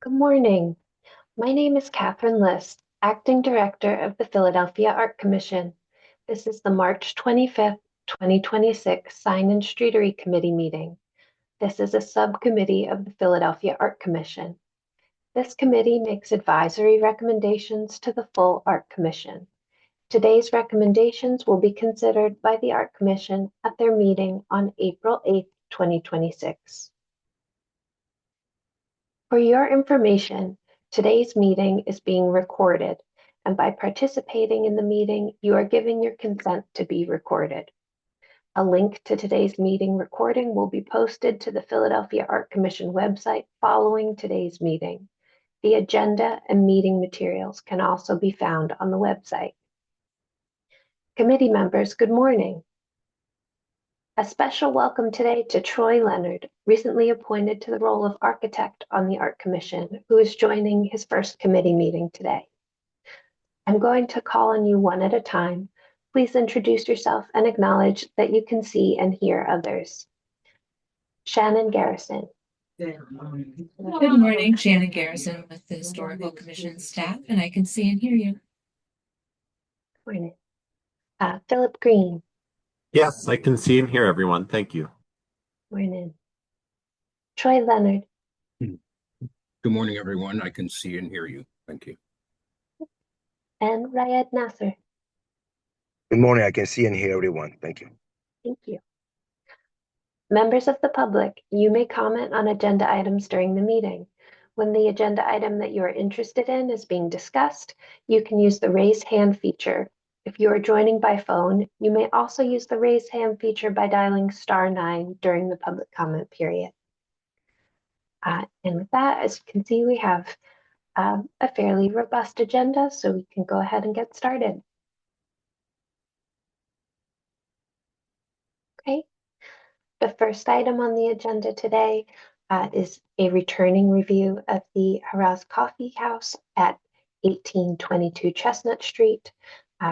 Good morning. My name is Catherine List, Acting Director of the Philadelphia Art Commission. This is the March 25th, 2026 Sign and Streetery Committee meeting. This is a subcommittee of the Philadelphia Art Commission. This committee makes advisory recommendations to the full Art Commission. Today's recommendations will be considered by the Art Commission at their meeting on April 8th, 2026. For your information, today's meeting is being recorded, and by participating in the meeting, you are giving your consent to be recorded. A link to today's meeting recording will be posted to the Philadelphia Art Commission website following today's meeting. The agenda and meeting materials can also be found on the website. Committee members, good morning. A special welcome today to Troy Leonard, recently appointed to the role of architect on the Art Commission, who is joining his first committee meeting today. I'm going to call on you one at a time. Please introduce yourself and acknowledge that you can see and hear others. Shannon Garrison. Good morning, Shannon Garrison with the Historical Commission staff, and I can see and hear you. Good morning. Philip Green. Yes, I can see and hear everyone. Thank you. Morning. Troy Leonard. Good morning, everyone. I can see and hear you. Thank you. And Rayed Nasser. Good morning. I can see and hear everyone. Thank you. Thank you. Members of the public, you may comment on agenda items during the meeting. When the agenda item that you are interested in is being discussed, you can use the raise hand feature. If you are joining by phone, you may also use the raise hand feature by dialing *9 during the public comment period. And with that, as you can see, we have a fairly robust agenda, so we can go ahead and get started. Okay. The first item on the agenda today is a returning review of the Haraz Coffee House at 1822 Chestnut Street.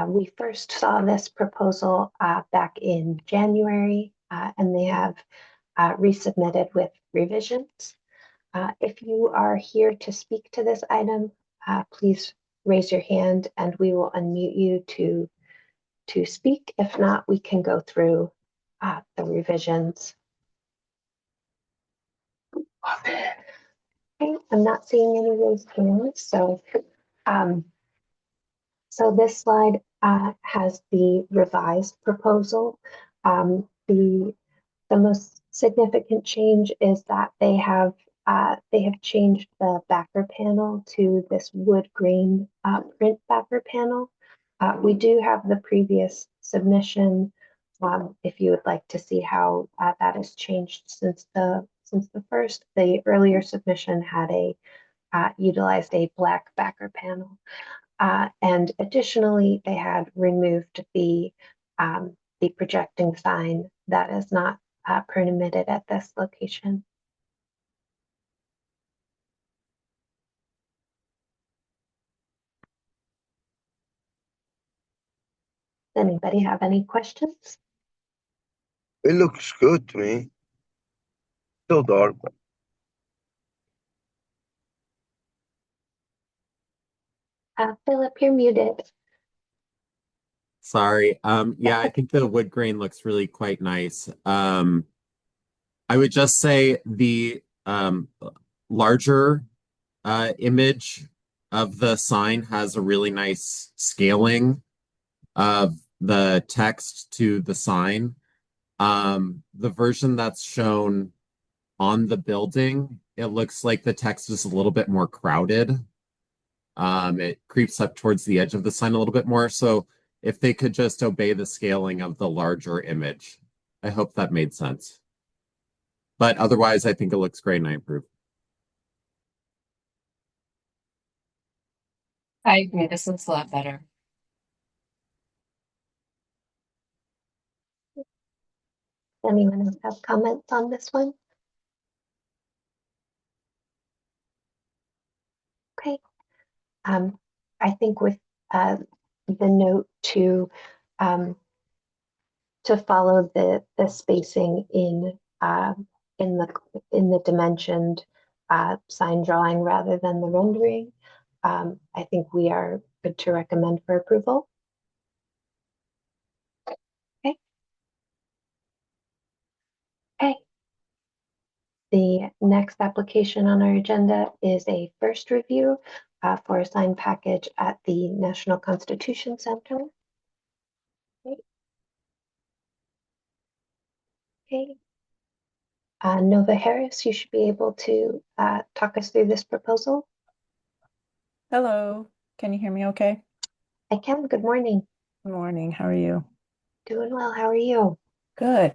We first saw this proposal back in January, and they have resubmitted with revisions. If you are here to speak to this item, please raise your hand and we will unmute you to speak. If not, we can go through the revisions. Okay, I'm not seeing any raised hands, so this slide has the revised proposal. The most significant change is that they have changed the backer panel to this wood grain print backer panel. We do have the previous submission. If you would like to see how that has changed since the first, the earlier submission had utilized a black backer panel. And additionally, they had removed the projecting sign that is not permitted at this location. Does anybody have any questions? It looks good to me. Still dark, but Philip, you're muted. Sorry. Yeah, I think the wood grain looks really quite nice. I would just say the larger image of the sign has a really nice scaling of the text to the sign. The version that's shown on the building, it looks like the text is a little bit more crowded. It creeps up towards the edge of the sign a little bit more. So if they could just obey the scaling of the larger image, I hope that made sense. But otherwise, I think it looks great and I approve. I agree. This looks a lot better. Anyone else have comments on this one? Okay. I think with the note to follow the spacing in the dimensioned sign drawing rather than the rendering. I think we are good to recommend for approval. Okay. Okay. The next application on our agenda is a first review for a sign package at the National Constitution Center. Okay. Nova Harris, you should be able to talk us through this proposal. Hello, can you hear me okay? I can. Good morning. Good morning, how are you? Doing well. How are you? Good.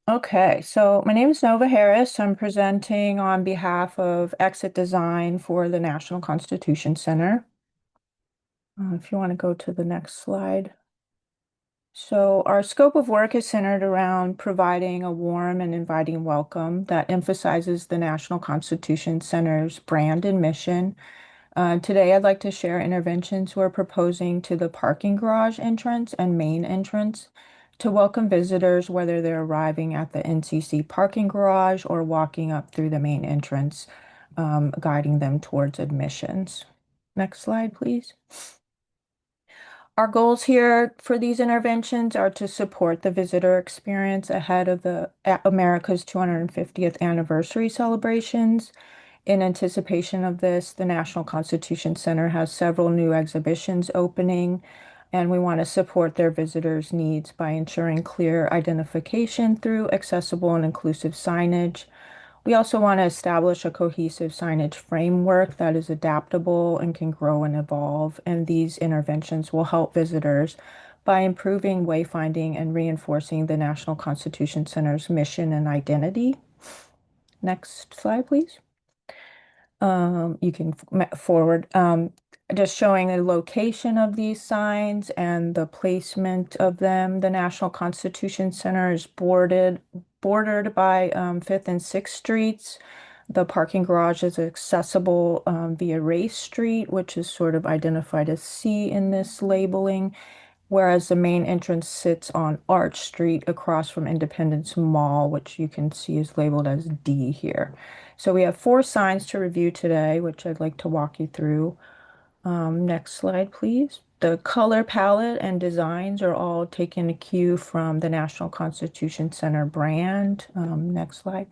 Okay, so my name is Nova Harris. I'm presenting on behalf of Exit Design for the National Constitution Center. If you want to go to the next slide. So our scope of work is centered around providing a warm and inviting welcome that emphasizes the National Constitution Center's brand and mission. Today, I'd like to share interventions we're proposing to the parking garage entrance and main entrance to welcome visitors, whether they're arriving at the NCC parking garage or walking up through the main entrance, guiding them towards admissions. Next slide, please. Our goals here for these interventions are to support the visitor experience ahead of the America's 250th anniversary celebrations. In anticipation of this, the National Constitution Center has several new exhibitions opening, and we want to support their visitors' needs by ensuring clear identification through accessible and inclusive signage. We also want to establish a cohesive signage framework that is adaptable and can grow and evolve, and these interventions will help visitors by improving wayfinding and reinforcing the National Constitution Center's mission and identity. Next slide, please. You can forward, just showing the location of these signs and the placement of them. The National Constitution Center is bordered by 5th and 6th Streets. The parking garage is accessible via Race Street, which is sort of identified as C in this labeling, whereas the main entrance sits on Arch Street across from Independence Mall, which you can see is labeled as D here. So we have 4 signs to review today, which I'd like to walk you through. Next slide, please. The color palette and designs are all taken a cue from the National Constitution Center brand. Next slide.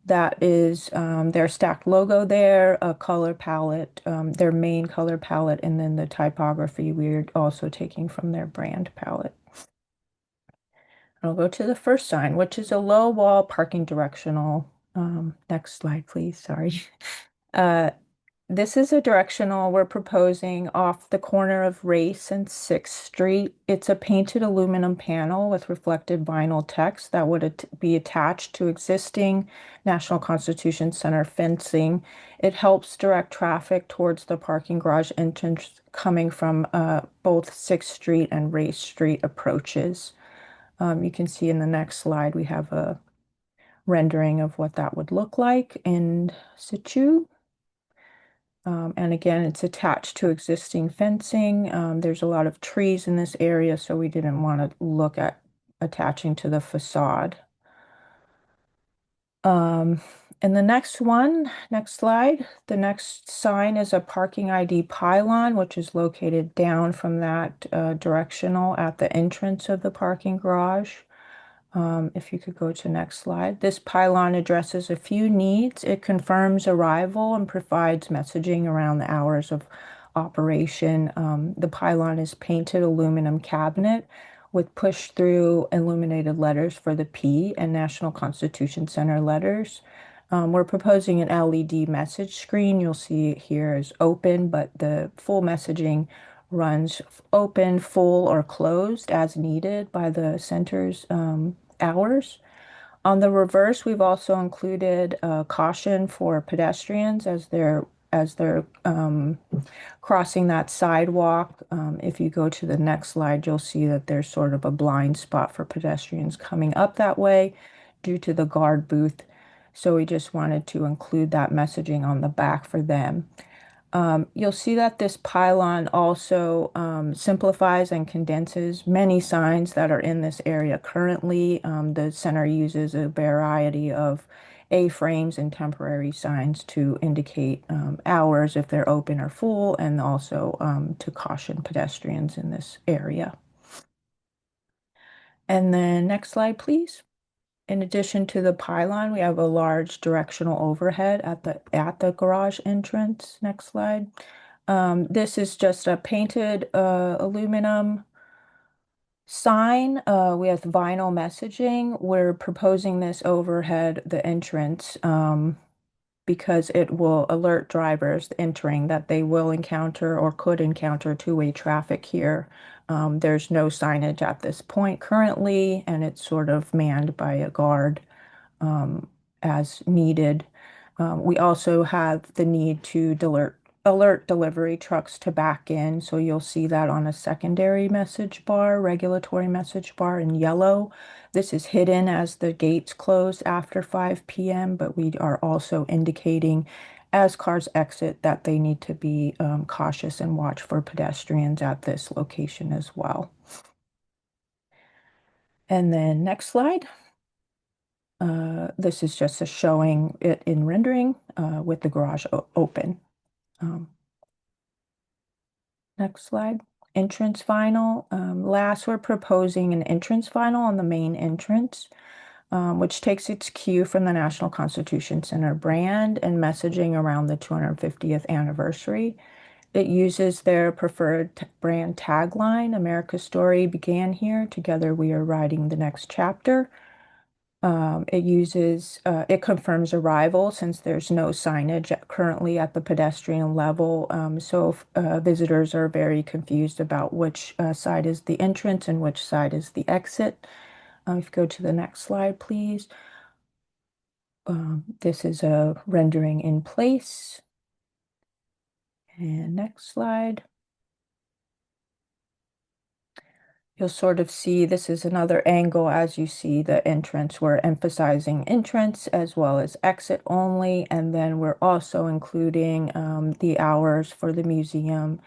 That is their stacked logo there, a color palette, their main color palette, and then the typography we're also taking from their brand palette. I'll go to the first sign, which is a low wall parking directional. Next slide, please. Sorry. This is a directional we're proposing off the corner of Race and 6th Street. It's a painted aluminum panel with reflective vinyl text that would be attached to existing National Constitution Center fencing. It helps direct traffic towards the parking garage entrance coming from both 6th Street and Race Street approaches. You can see in the next slide, we have a rendering of what that would look like in situ. And again, it's attached to existing fencing. There's a lot of trees in this area, so we didn't want to look at attaching to the facade. And the next one, next slide, the next sign is a parking ID pylon, which is located down from that directional at the entrance of the parking garage. If you could go to next slide. This pylon addresses a few needs. It confirms arrival and provides messaging around the hours of operation. The pylon is painted aluminum cabinet with push-through illuminated letters for the P and National Constitution Center letters. We're proposing an LED message screen. You'll see it here is open, but the full messaging runs open, full, or closed as needed by the center's hours. On the reverse, we've also included a caution for pedestrians as they're crossing that sidewalk. If you go to the next slide, you'll see that there's sort of a blind spot for pedestrians coming up that way due to the guard booth. So we just wanted to include that messaging on the back for them. You'll see that this pylon also simplifies and condenses many signs that are in this area currently. The center uses a variety of A-frames and temporary signs to indicate hours if they're open or full, and also to caution pedestrians in this area. And then next slide, please. In addition to the pylon, we have a large directional overhead at the garage entrance. Next slide. This is just a painted aluminum sign with vinyl messaging. We're proposing this overhead the entrance because it will alert drivers entering that they will encounter or could encounter two-way traffic here. There's no signage at this point currently, and it's sort of manned by a guard as needed. We also have the need to alert delivery trucks to back in. So you'll see that on a secondary message bar, regulatory message bar in yellow. This is hidden as the gates close after 5 p.m., but we are also indicating as cars exit that they need to be cautious and watch for pedestrians at this location as well. And then next slide. This is just showing it in rendering with the garage open. Next slide. Entrance vinyl. Last, we're proposing an entrance vinyl on the main entrance, which takes its cue from the National Constitution Center brand and messaging around the 250th anniversary. It uses their preferred brand tagline, America's story began here, together we are writing the next chapter. It confirms arrival since there's no signage currently at the pedestrian level. So visitors are very confused about which side is the entrance and which side is the exit. If you go to the next slide, please. This is a rendering in place. And next slide. You'll sort of see this is another angle as you see the entrance. We're emphasizing entrance as well as exit only. And then we're also including the hours for the museum,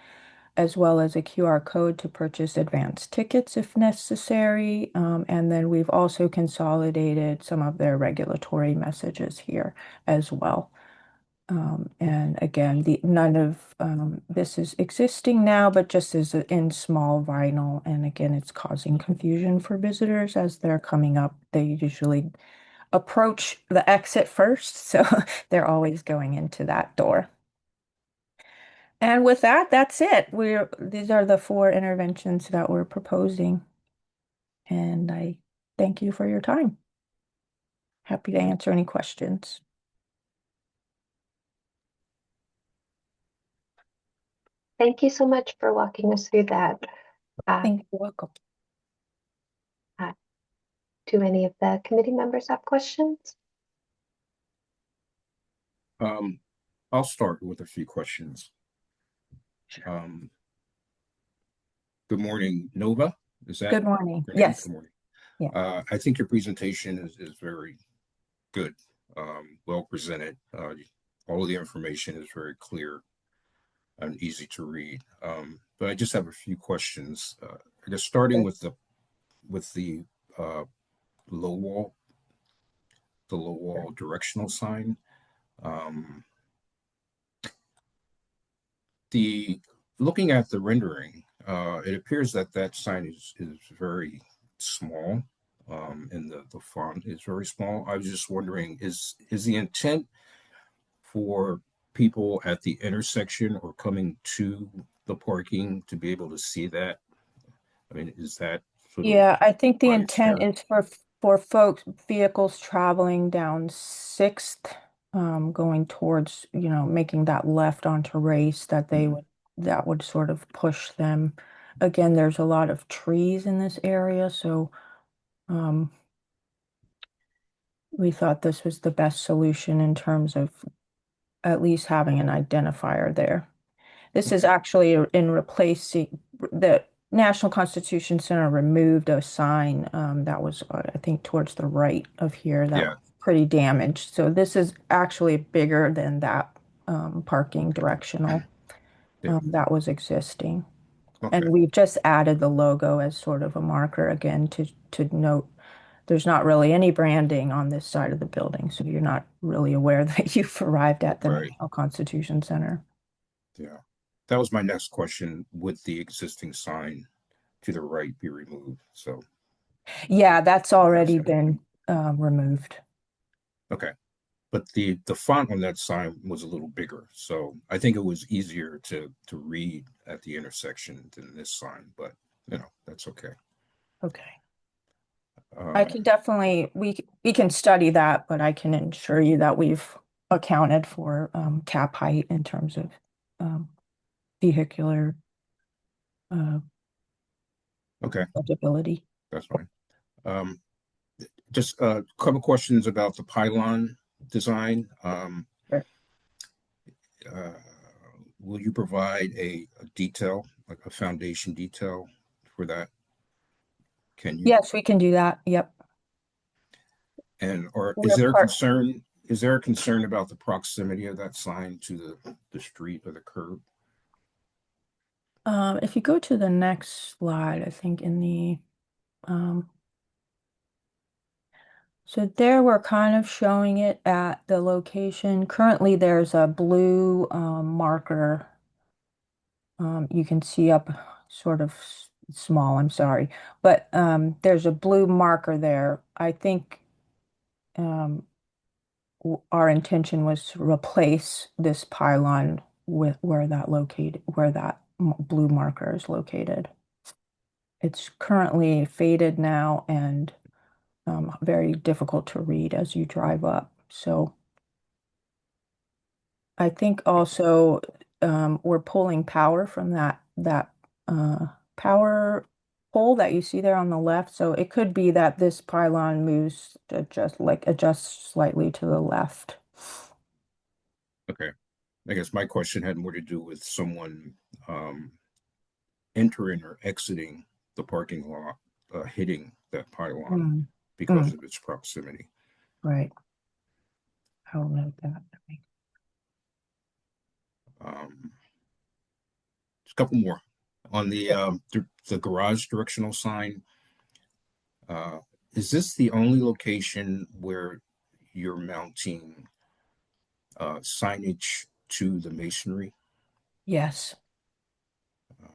as well as a QR code to purchase advanced tickets if necessary. And then we've also consolidated some of their regulatory messages here as well. And again, none of this is existing now, but just is in small vinyl. And again, it's causing confusion for visitors as they're coming up. They usually approach the exit first, so they're always going into that door. And with that, that's it. These are the 4 interventions that we're proposing. And I thank you for your time. Happy to answer any questions. Thank you so much for walking us through that. You're welcome. Do any of the committee members have questions? I'll start with a few questions. Good morning, Nova. Is that Good morning. your name? Yes. Good morning. Yeah. I think your presentation is very good, well presented. All of the information is very clear and easy to read. But I just have a few questions. I guess starting with the low wall directional sign. Looking at the rendering, it appears that sign is very small, and the font is very small. I was just wondering, is the intent for people at the intersection or coming to the parking to be able to see that? I mean, is that sort of Yeah, I think the why it's intent there? is for vehicles traveling down 6th, going towards, making that left onto Race that that would sort of push them. Again, there's a lot of trees in this area, so we thought this was the best solution in terms of at least having an identifier there. This is actually in replacing the National Constitution Center removed a sign that was, I think, towards the right of here that was pretty damaged. So this is actually bigger than that parking directional that was existing. Okay. And we've just added the logo as sort of a marker again to note there's not really any branding on this side of the building, so you're not really aware that you've arrived at the Right. National Constitution Center. Yeah. That was my next question. Would the existing sign to the right be removed? So, Yeah, that's already Yes. been removed. okay. But the font on that sign was a little bigger, so I think it was easier to read at the intersection than this sign, but that's okay. Okay. I Um, can definitely, we can study that, but I can ensure you that we've accounted for cap height in terms of vehicular okay, legibility. that's fine. Um, just a couple questions about the pylon design. Sure. Uh, will you provide a detail, like a foundation detail for that? Can you? Yes, we can do that. Yep. And or is We're there a part, concern? Is there a concern about the proximity of that sign to the street or the curb? if you go to the next slide, I think in the um, so there we're kind of showing it at the location. Currently, there's a blue marker. You can see up sort of small, I'm sorry, but there's a blue marker there. I think um, our intention was to replace this pylon with where that blue marker is located. It's currently faded now and very difficult to read as you drive up. So I think also we're pulling power from that power pole that you see there on the left. So it could be that this pylon moves to adjusts slightly to the left. Okay. I guess my question had more to do with someone um, entering or exiting the parking lot, hitting that pylon Mm, because mm, of its proximity. right. I'll note that. Um, just a couple more on the garage directional sign. Uh, is this the only location where you're mounting signage to the masonry? Yes. Uh,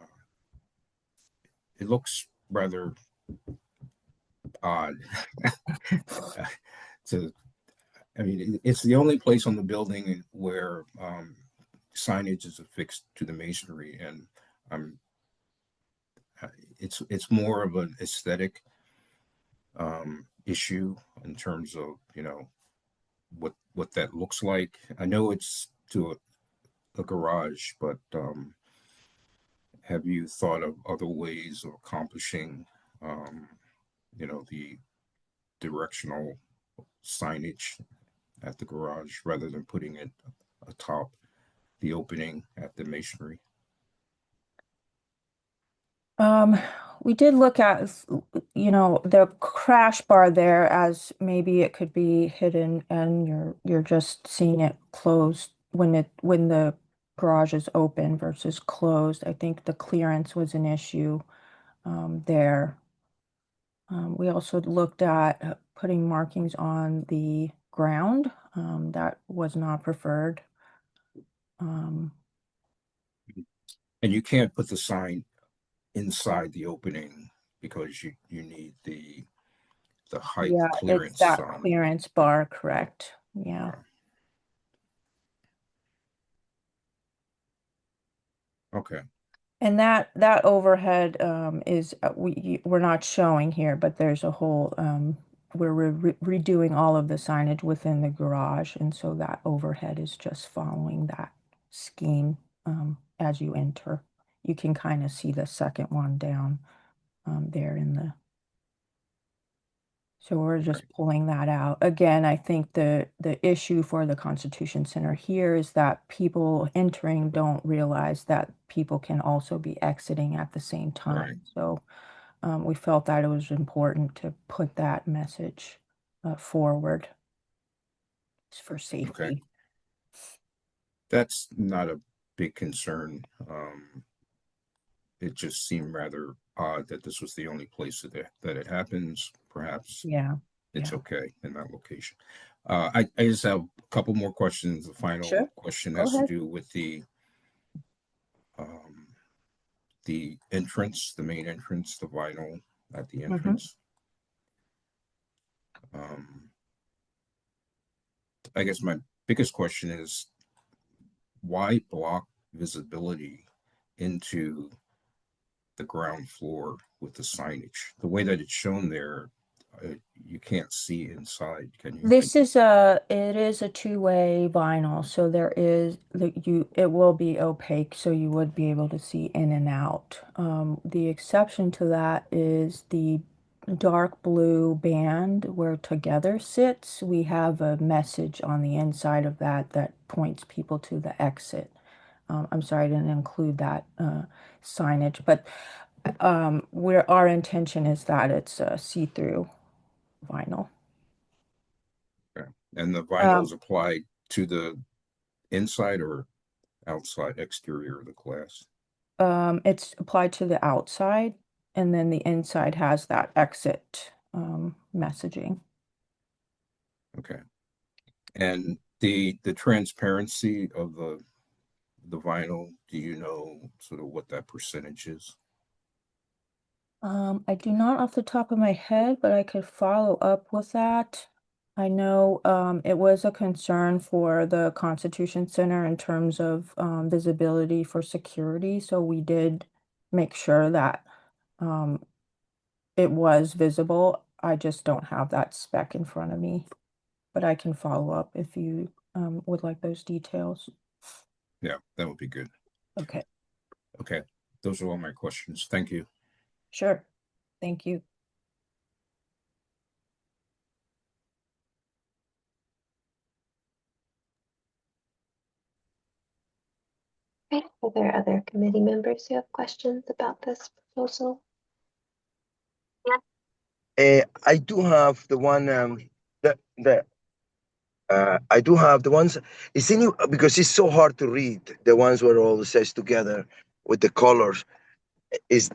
it looks rather odd. to, I mean, it's the only place on the building where signage is affixed to the masonry, and um, it's more of an aesthetic issue in terms of what that looks like. I know it's to a garage, but have you thought of other ways of accomplishing, um, the directional signage at the garage rather than putting it atop the opening at the masonry? Um, we did look at, the crash bar there as maybe it could be hidden and you're just seeing it closed when the garage is open versus closed. I think the clearance was an issue there. We also looked at putting markings on the ground. That was not preferred. Um, And you can't put the sign inside the opening because you need the height yeah, it's clearance that sign. clearance bar, correct? Yeah. Okay. And that overhead is we're not showing here, but there's a whole we're redoing all of the signage within the garage, and so that overhead is just following that scheme as you enter. You can kind of see the second one down there in the. So we're just Right. pulling that out. Again, I think the issue for the Constitution Center here is that people entering don't realize that people can also be exiting at the same Right. time. So we felt that it was important to put that message forward for Okay. safety. That's not a big concern. It just seemed rather odd that this was the only place that it happens. perhaps Yeah. it's Yeah. okay in that location. I just have a couple more questions. The final Sure. question Go has to ahead. do with um, the entrance, the main entrance, the vinyl at the Mhm. entrance. I guess my biggest question is why block visibility into the ground floor with the signage? The way that it's shown there, you can't see inside, can you? It is a two-way vinyl, so it will be opaque, so you would be able to see in and out. The exception to that is the dark blue band where Together sits. We have a message on the inside of that points people to the exit. I'm sorry, I didn't include that signage, but where our intention is that it's see-through vinyl. Okay. And the vinyl Um, is applied to the inside or outside exterior of the glass? It's applied to the outside, and then the inside has that exit messaging. Okay. And the transparency of the vinyl, do you know sort of what that percentage is? I do not off the top of my head, but I could follow up with that. I know it was a concern for the Constitution Center in terms of visibility for security, so we did make sure that um, it was visible. I just don't have that spec in front of me, but I can follow up if you would like those details. Yeah, that would be good. Okay, Okay. Those are all my questions. Thank you. sure. Thank you. Okay, are there other committee members who have questions about this proposal? I do have the one the I do have the ones. It's in you because it's so hard to read. The ones where all says together with the colors. Is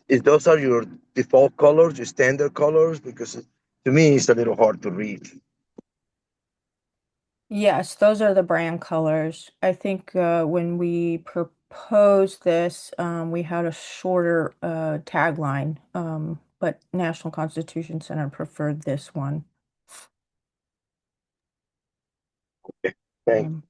is those are your default colors, your standard colors? Because to me it's a little hard to read. Yes, those are the brand colors. I think when we proposed this, we had a shorter tagline, but National Constitution Center preferred this one. Thank Um,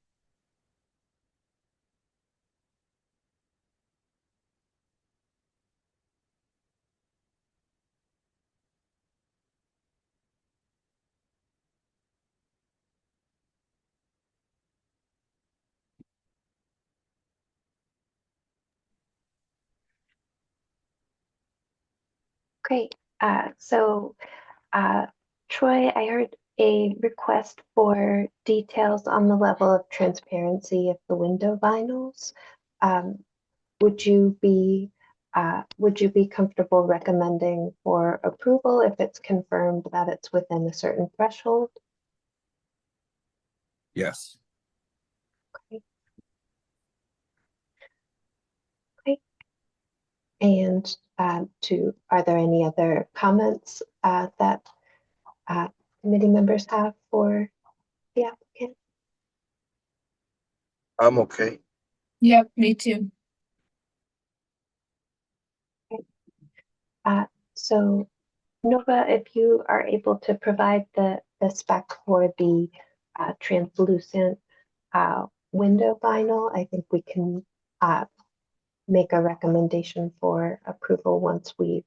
Great. So Troy, I heard a request for details on the level of transparency of the window vinyls. Um, would you be comfortable recommending for approval if it's confirmed that it's within a certain threshold? Yes. Okay. Okay. And are there any other comments that committee members have for the applicant? I'm okay. Yep, me too. Uh, so Nova, if you are able to provide the spec for the translucent window vinyl, I think we can make a recommendation for approval once we've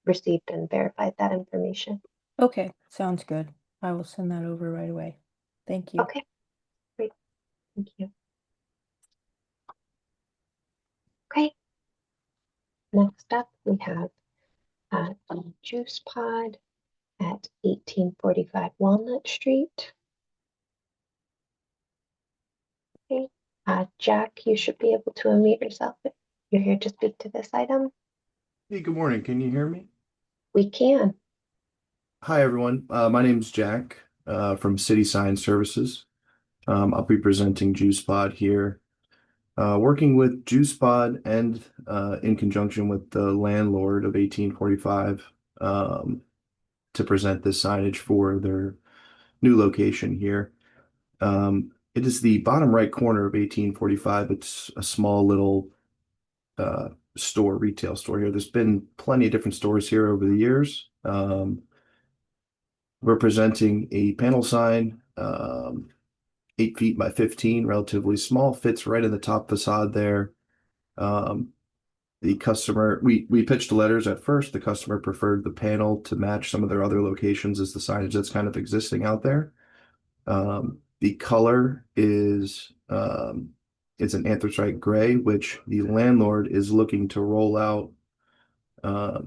received and verified that information. okay, sounds good. I will send that over right away. Thank you. Okay, great. Thank you. Okay. Next up, we have the Juice Pod at 1845 Walnut Street. Okay. Jack, you should be able to unmute yourself if you're here to speak to this item. Hey, good morning. Can you hear me? We can. Hi, everyone. My name is Jack from City Sign Services. I'll be presenting JuicePod here. Working with JuicePod and in conjunction with the landlord of 1845, to present this signage for their new location here. It is the bottom right corner of 1845. It's a small little retail store here. There's been plenty of different stores here over the years. We're presenting a panel sign, 8 feet by 15, relatively small, fits right in the top facade there. The customer, we pitched the letters at first. The customer preferred the panel to match some of their other locations as the signage that's kind of existing out there. The color is it's an anthracite gray, which the landlord is looking to roll out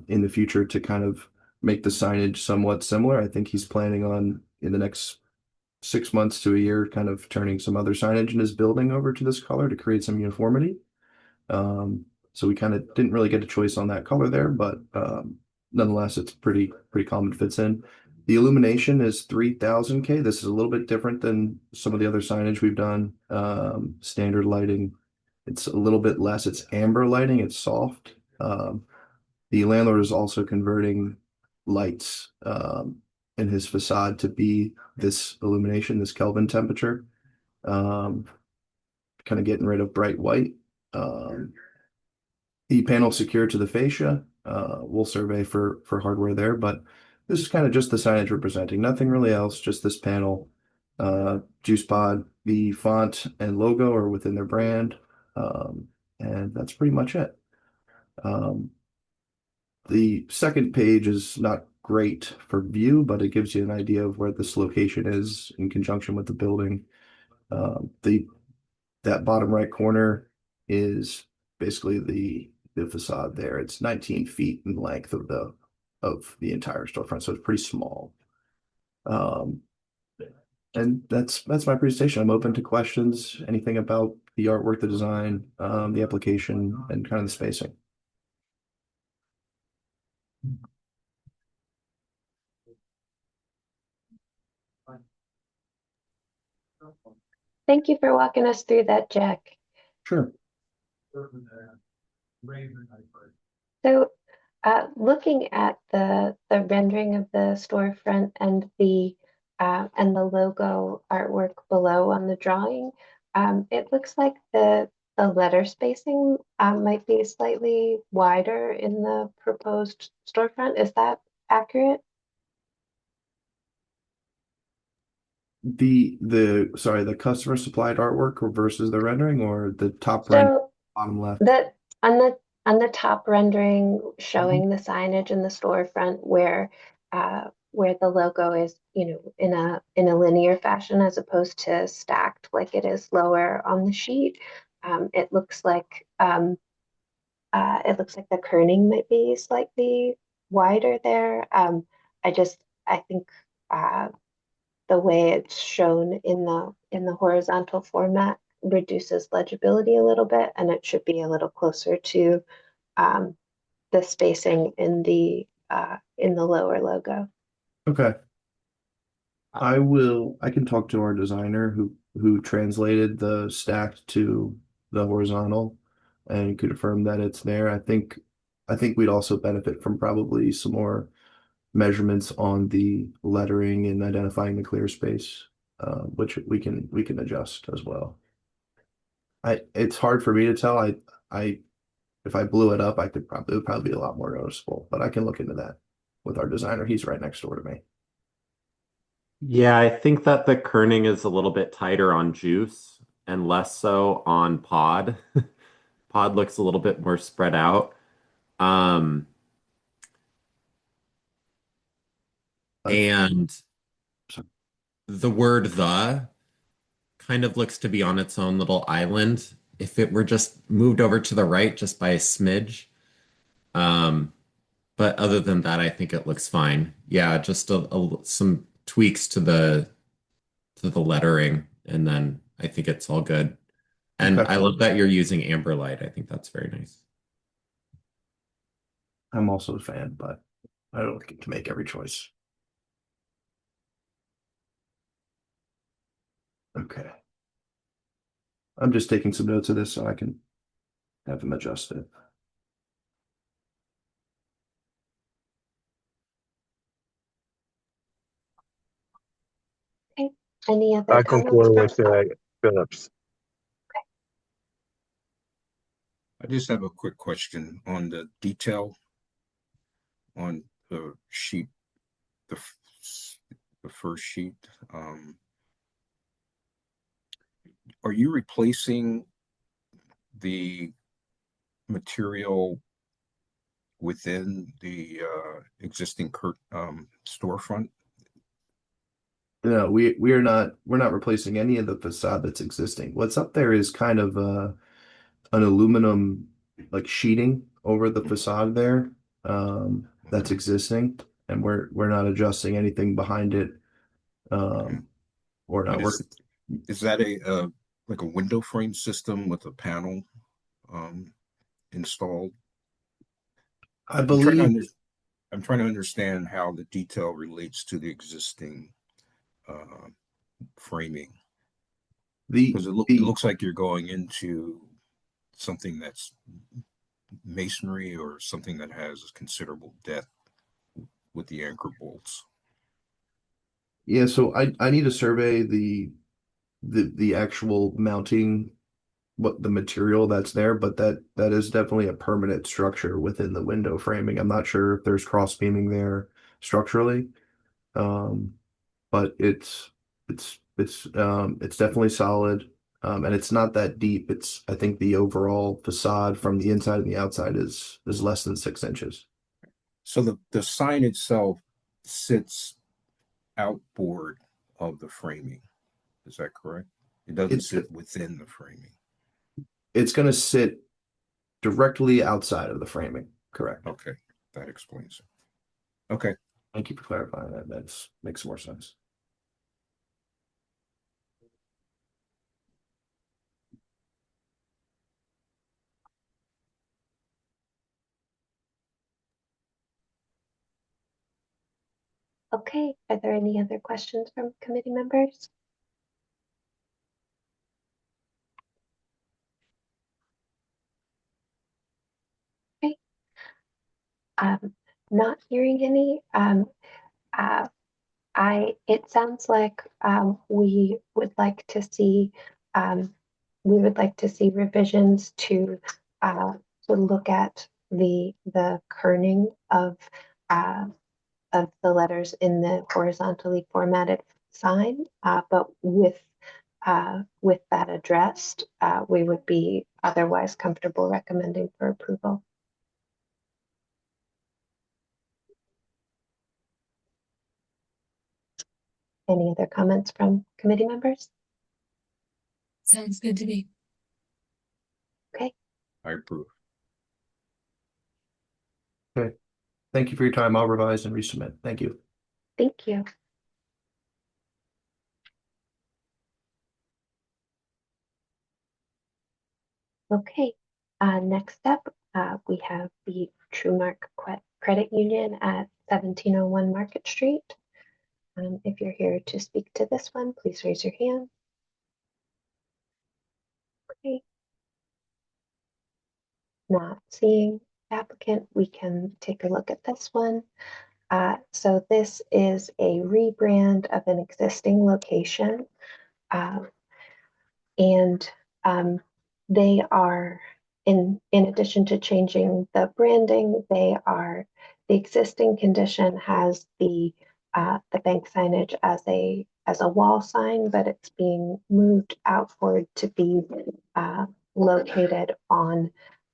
in the future to kind of make the signage somewhat similar. I think he's planning on in the next 6 months to a year, kind of turning some other signage in his building over to this color to create some uniformity. So we kind of didn't really get a choice on that color there, but nonetheless, it's pretty common, fits in. The illumination is 3000 K. This is a little bit different than some of the other signage we've done. Standard lighting, it's a little bit less. It's amber lighting. It's soft. The landlord is also converting lights in his facade to be this illumination, this Kelvin temperature. Kind of getting rid of bright white. The panel secured to the fascia. We'll survey for hardware there, but this is kind of just the signage we're presenting. Nothing really else, just this panel. Juice Pod, the font and logo are within their brand. And that's pretty much it. The second page is not great for view, but it gives you an idea of where this location is in conjunction with the building. That bottom right corner is basically the facade there. It's 19 feet in length of the entire storefront, so it's pretty small. And that's my presentation. I'm open to questions, anything about the artwork, the design, the application, and kind of the spacing. Thank you for walking us through that, Jack. Sure. So, looking at the rendering of the storefront and the logo artwork below on the drawing, it looks like the letter spacing might be slightly wider in the proposed storefront. Is that accurate? The customer supplied artwork versus the rendering, or the top right, So bottom left? that on the top rendering showing the signage in the storefront where the logo is, in a linear fashion as opposed to stacked like it is lower on the sheet. It looks like the kerning might be slightly wider there. I think the way it's shown in the horizontal format reduces legibility a little bit, and it should be a little closer to the spacing in the lower logo. Okay. I can talk to our designer who translated the stacked to the horizontal and confirm that it's there. I think we'd also benefit from probably some more measurements on the lettering and identifying the clear space, which we can adjust as well. It's hard for me to tell. If I blew it up, it would probably be a lot more noticeable, but I can look into that with our designer. He's right next door to me. Yeah, I think that the kerning is a little bit tighter on juice and less so on pod. Pod looks a little bit more spread out. And the word "the" kind of looks to be on its own little island. If it were just moved over to the right just by a smidge. But other than that, I think it looks fine. Yeah, just some tweaks to the lettering, and then I think it's all good. And Okay. I love that you're using amber light. I think that's very nice. I'm also a fan, but I don't get to make every choice. Okay. I'm just taking some notes of this so I can have them adjust it. Any other I comments concur from? with Phillips. I just have a quick question on the detail on the sheet, the, the first sheet. Are you replacing the material within the existing storefront? No, we're not replacing any of the facade that's existing. What's up there is kind of an aluminum like sheeting over the facade there that's existing, and we're not adjusting anything behind it. Okay. Or not And working. is that a like a window frame system with a panel installed? I I'm trying to believe I'm trying to understand how the detail relates to the existing uh, framing, the because it the looks like you're going into something that's masonry or something that has considerable depth with the anchor bolts. yeah, so I need to survey the actual mounting, what the material that's there, but that is definitely a permanent structure within the window framing. I'm not sure if there's cross beaming there structurally. Um, but it's definitely solid. And it's not that deep. It's I think the overall facade from the inside and the outside is less than 6 inches. So the sign itself sits outboard of the framing. Is that correct? It doesn't It's sit within the framing. it's gonna sit directly outside of the framing. Correct. Okay, that explains it. Okay. Thank you for clarifying that. That makes more sense. Okay, are there any other questions from committee members? Okay. Not hearing any. It sounds like we would like to see revisions to look at the kerning of the letters in the horizontally formatted sign, but with that addressed, we would be otherwise comfortable recommending for approval. Any other comments from committee members? Sounds good to me. Okay, I approve. Okay. Thank you for your time. I'll revise and resubmit. Thank you. thank you. Okay, next up, we have the Truemark Credit Union at 1701 Market Street. If you're here to speak to this one, please raise your hand. Okay. Not seeing applicant, we can take a look at this one. So this is a rebrand of an existing location. And they are, in addition to changing the branding, the existing condition has the bank signage as a wall sign, but it's being moved outward to be located on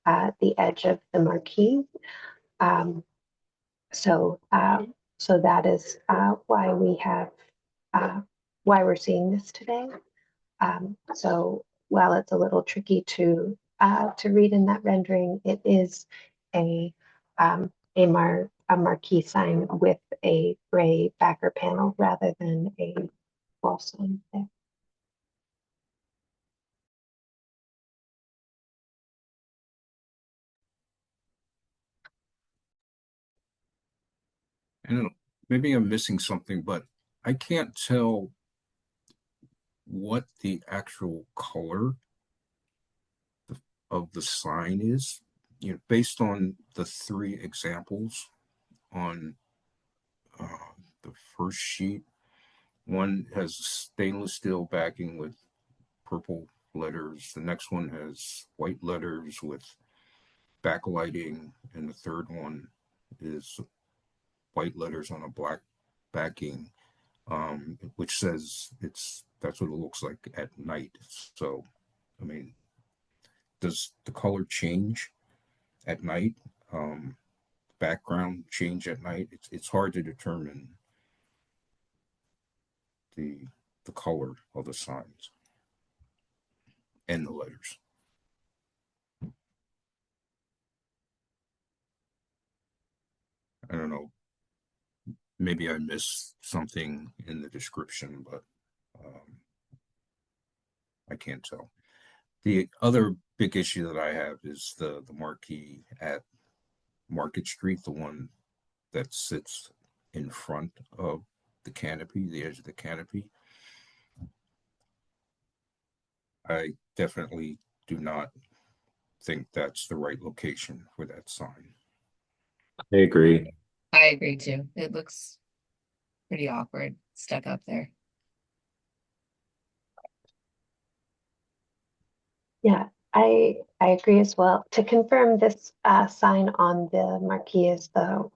the edge of the marquee. So that is why we're seeing this today. So while it's a little tricky to read in that rendering, it is a marquee sign with a gray backer panel rather than a wall sign there. And maybe I'm missing something, but I can't tell what the actual color of the sign is, based on the three examples on the first sheet. One has stainless steel backing with purple letters. The next one has white letters with backlighting, and the third one is white letters on a black backing, which says that's what it looks like at night. So, I mean, does the color change at night? Background change at night? It's hard to determine the color of the signs and the letters. I don't know. Maybe I missed something in the description, but I can't tell. The other big issue that I have is the marquee at Market Street, the one that sits in front of the canopy, the edge of the canopy. I definitely do not think that's the right location for that sign. I agree. I agree too. It looks pretty awkward, stuck up there. Yeah, I agree as well. To confirm, this sign on the marquee is the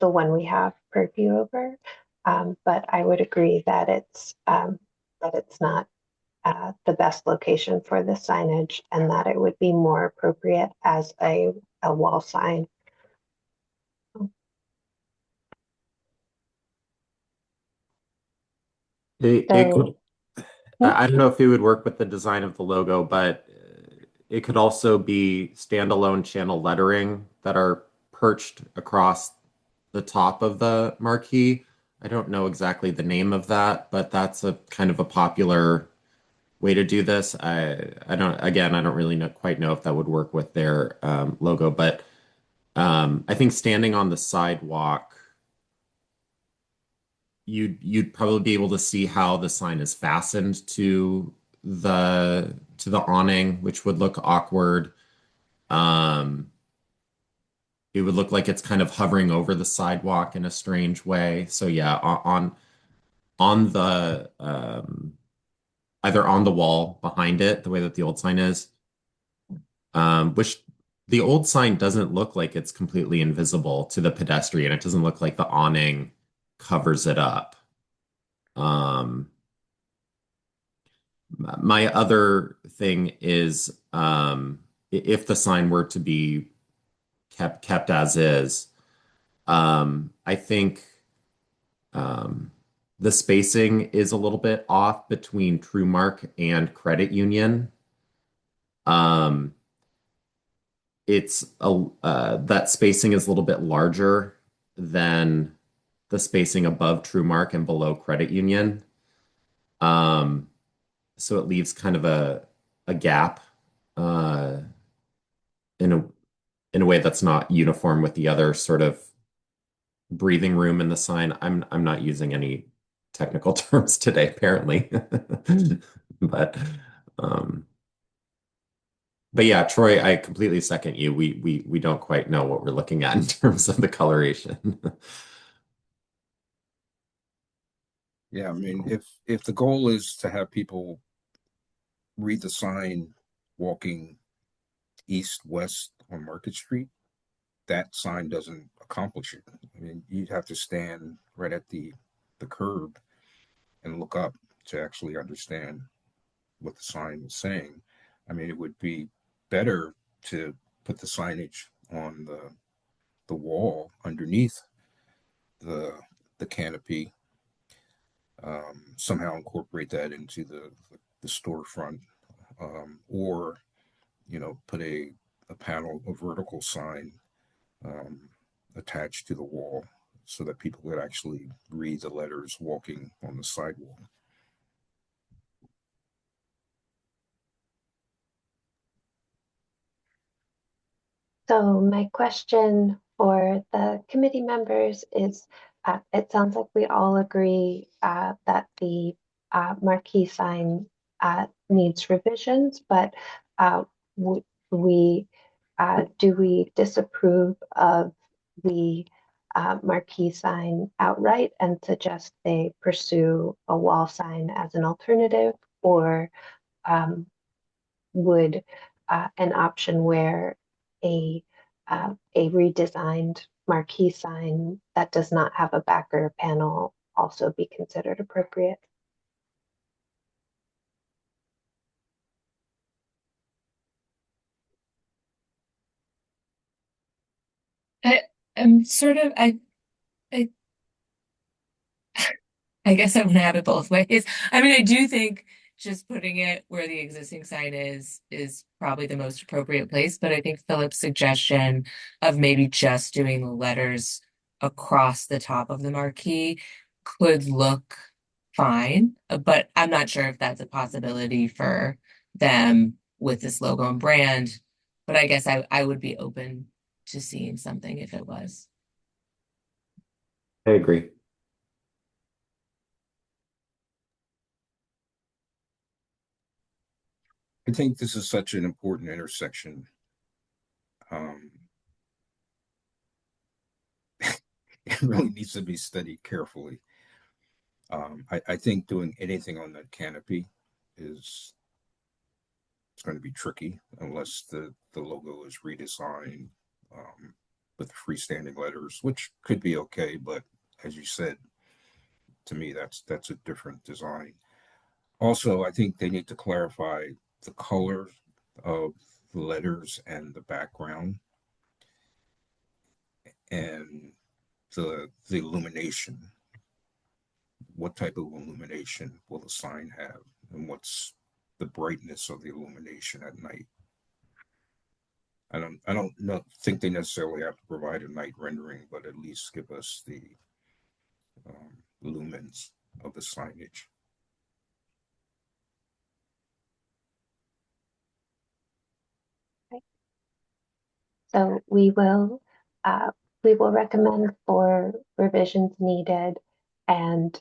one we have purview over, but I would agree that it's not the best location for the signage, and that it would be more appropriate as a wall sign. It could, So, I don't know if it would work with the design of the logo, but it could also be standalone channel lettering that are perched across the top of the marquee. I don't know exactly the name of that, but that's a kind of a popular way to do this. I don't, again, I don't really quite know if that would work with their logo, but I think standing on the sidewalk, you'd probably be able to see how the sign is fastened to the awning, which would look awkward. Um, it would look like it's kind of hovering over the sidewalk in a strange way. So yeah, on the either on the wall behind it, the way that the old sign is, which the old sign doesn't look like it's completely invisible to the pedestrian. It doesn't look like the awning covers it up. My other thing is, if the sign were to be kept as is, I think the spacing is a little bit off between TrueMark and Credit Union. Um, it's a that spacing is a little bit larger than the spacing above TrueMark and below Credit Union. Um, so it leaves kind of a gap uh, in a way that's not uniform with the other sort of breathing room in the sign. I'm not using any technical terms today, apparently. But um but yeah, Troy, I completely second you. We don't quite know what we're looking at in terms of the coloration. Yeah, I mean, if the goal is to have people read the sign walking east west on Market Street, that sign doesn't accomplish it. I mean, you'd have to stand right at the curb and look up to actually understand what the sign is saying. I mean, it would be better to put the signage on the wall underneath the canopy, somehow incorporate that into the storefront, or put a panel, a vertical sign um, attached to the wall so that people could actually read the letters walking on the sidewalk. so my question for the committee members is, it sounds like we all agree that the marquee sign needs revisions, but would we do we disapprove of the marquee sign outright and suggest they pursue a wall sign as an alternative, or would an option where a redesigned marquee sign that does not have a backer panel also be considered appropriate? I'm sort of I I guess I want to have it both ways. I mean, I do think just putting it where the existing sign is probably the most appropriate place, but I think Philip's suggestion of maybe just doing the letters across the top of the marquee could look fine, but I'm not sure if that's a possibility for them with this logo and brand. But I guess I would be open to seeing something if it was. I agree. I think this is such an important intersection. Um, it really needs to be studied carefully. I think doing anything on that canopy is it's going to be tricky unless the logo is redesigned with freestanding letters, which could be okay, but as you said, to me that's a different design. Also, I think they need to clarify the color of the letters and the background and the illumination. What type of illumination will the sign have, and what's the brightness of the illumination at night? I don't think they necessarily have to provide a night rendering, but at least give us the lumens of the signage. So we will recommend for revisions needed, and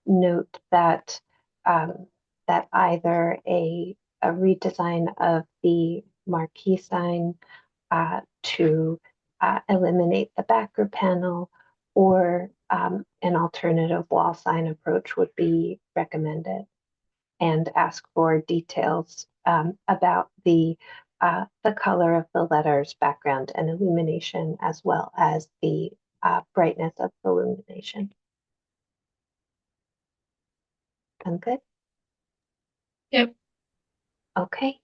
note that that either a redesign of the marquee sign to eliminate the backer panel, or an alternative wall sign approach would be recommended, and ask for details about the color of the letters, background, and illumination, as well as the brightness of the illumination. Sound good? Yep. Okay.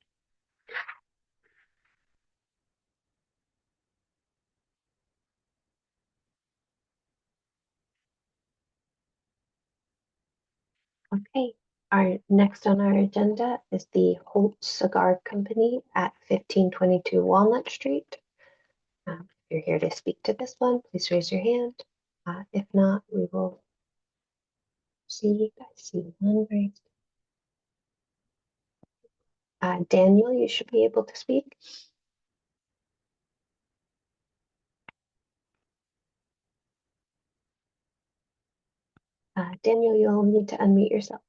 Okay. Our next on our agenda is the Holt Cigar Company at 1522 Walnut Street. If you're here to speak to this one, please raise your hand. If not, we will see. I see one raised. Daniel, you should be able to speak. Daniel, you'll need to unmute yourself.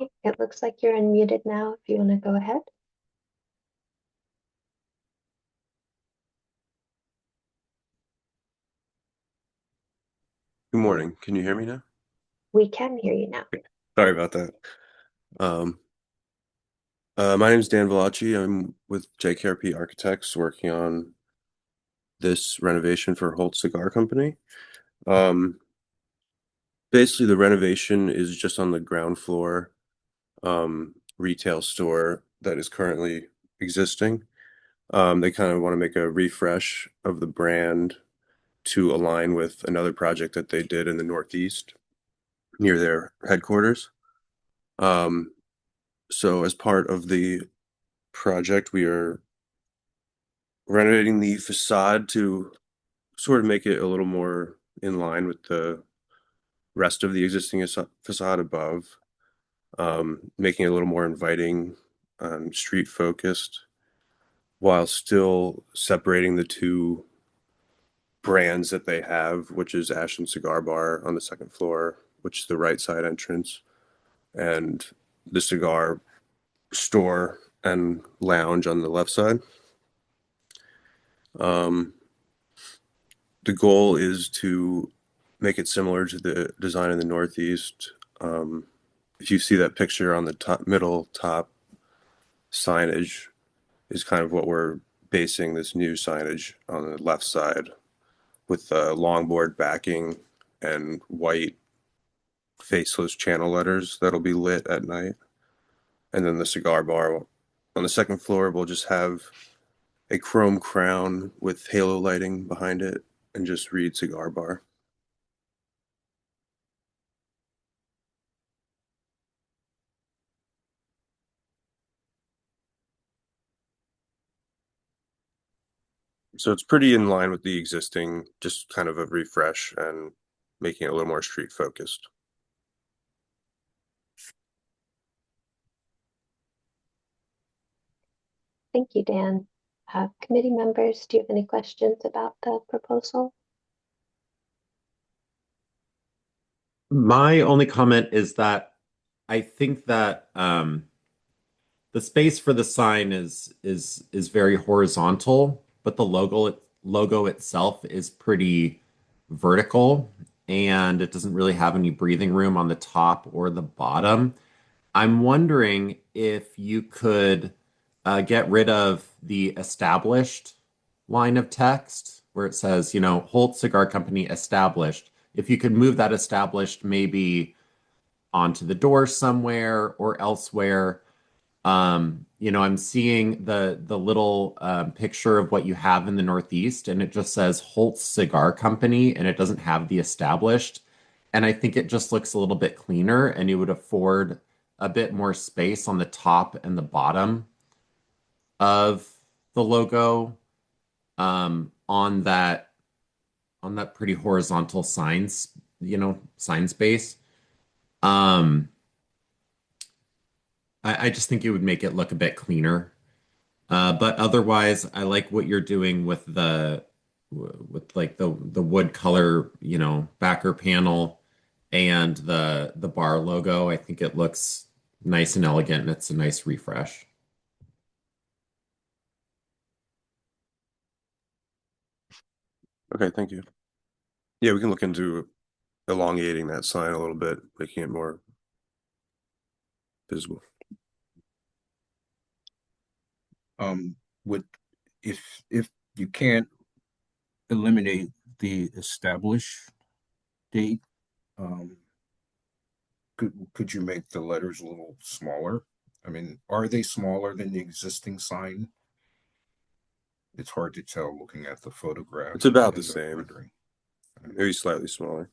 Okay, it looks like you're unmuted now. If you want to go ahead. Good morning. Can you hear me now? We can hear you now. Sorry about that. My name is Dan Velacci. I'm with JKRP Architects working on this renovation for Holt Cigar Company. Basically, the renovation is just on the ground floor retail store that is currently existing. They kind of want to make a refresh of the brand to align with another project that they did in the Northeast near their headquarters. So as part of the project, we are renovating the facade to sort of make it a little more in line with the rest of the existing facade above, making it a little more inviting, street focused, while still separating the two brands that they have, which is Ashton Cigar Bar on the second floor which is the right side entrance, and the cigar store and lounge on the left side. The goal is to make it similar to the design in the Northeast. If you see that picture on the top signage is kind of what we're basing this new signage on the left side, with longboard backing and white faceless channel letters that'll be lit at night. And then the cigar bar on the second floor will just have a chrome crown with halo lighting behind it and just read cigar bar. So it's pretty in line with the existing, just kind of a refresh and making it a little more street focused. Thank you, Dan. Committee members, do you have any questions about the proposal? My only comment is that I think that the space for the sign is very horizontal, but the logo itself is pretty vertical, and it doesn't really have any breathing room on the top or the bottom. I'm wondering if you could get rid of the established line of text where it says, you know, Holt Cigar Company established. If you could move that established maybe onto the door somewhere or elsewhere. You know, I'm seeing the little picture of what you have in the Northeast, and it just says Holt Cigar Company, and it doesn't have the established. And I think it just looks a little bit cleaner, and it would afford a bit more space on the top and the bottom of the logo, on that pretty horizontal signs, you know, sign space. Um, I just think it would make it look a bit cleaner. But otherwise, I like what you're doing with like the wood color, you know, backer panel and the bar logo. I think it looks nice and elegant, and it's a nice refresh. Okay, thank you. Yeah, we can look into elongating that sign a little bit, making it more visible. Would if you can't eliminate the established date, could you make the letters a little smaller? I mean, are they smaller than the existing sign? It's hard to tell looking at the photograph. It's about the and same, rendering. maybe slightly smaller.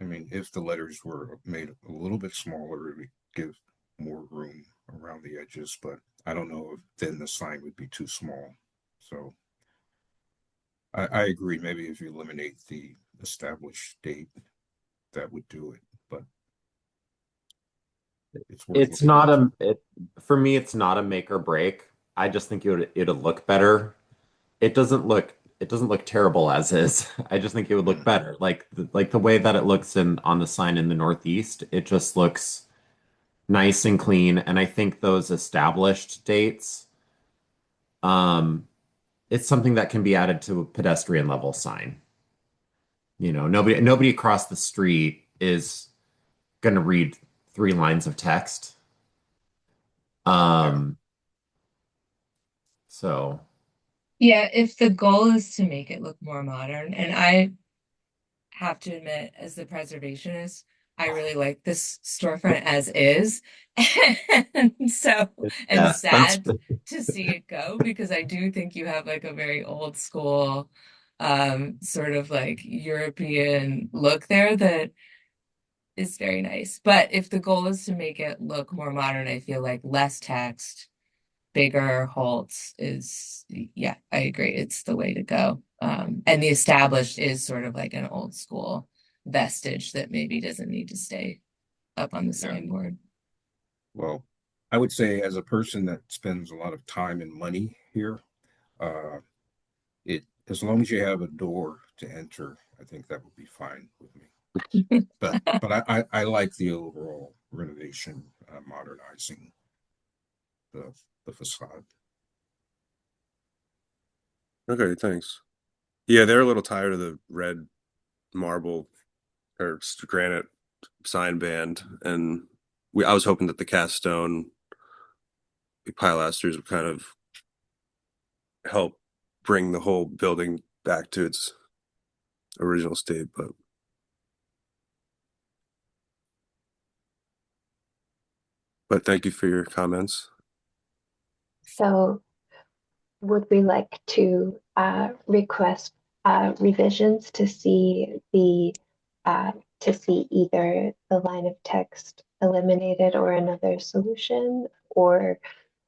I mean, if the letters were made a little bit smaller, it would give more room around the edges, but I don't know if then the sign would be too small. So I agree. Maybe if you eliminate the established date, that would do it. But it's worth It's looking not into. for me, it's not a make or break. I just think it'll look better. It doesn't look terrible as is. I just think it would look better. Like the way that it looks in on the sign in the Northeast, it just looks nice and clean. And I think those established dates, um, it's something that can be added to a pedestrian level sign. You know, nobody across the street is gonna read 3 lines of text. Um, so Yeah, if the goal is to make it look more modern, and I have to admit, as the preservationist, I really like this storefront as is. And so I'm yeah, that's sad to see it go because I do think you have like a very old school, sort of like European look there that is very nice. But if the goal is to make it look more modern, I feel like less text, bigger Holtz is, yeah, I agree. It's the way to go. And the established is sort of like an old school vestige that maybe doesn't need to stay up on the signboard. Well, I would say as a person that spends a lot of time and money here, it as long as you have a door to enter, I think that would be fine with me. But I like the overall renovation, modernizing the facade. Okay, thanks. Yeah, they're a little tired of the red marble or granite sign band, and I was hoping that the cast stone pilasters would kind of help bring the whole building back to its original state, but thank you for your comments. So would we like to request revisions to see either the line of text eliminated or another solution, or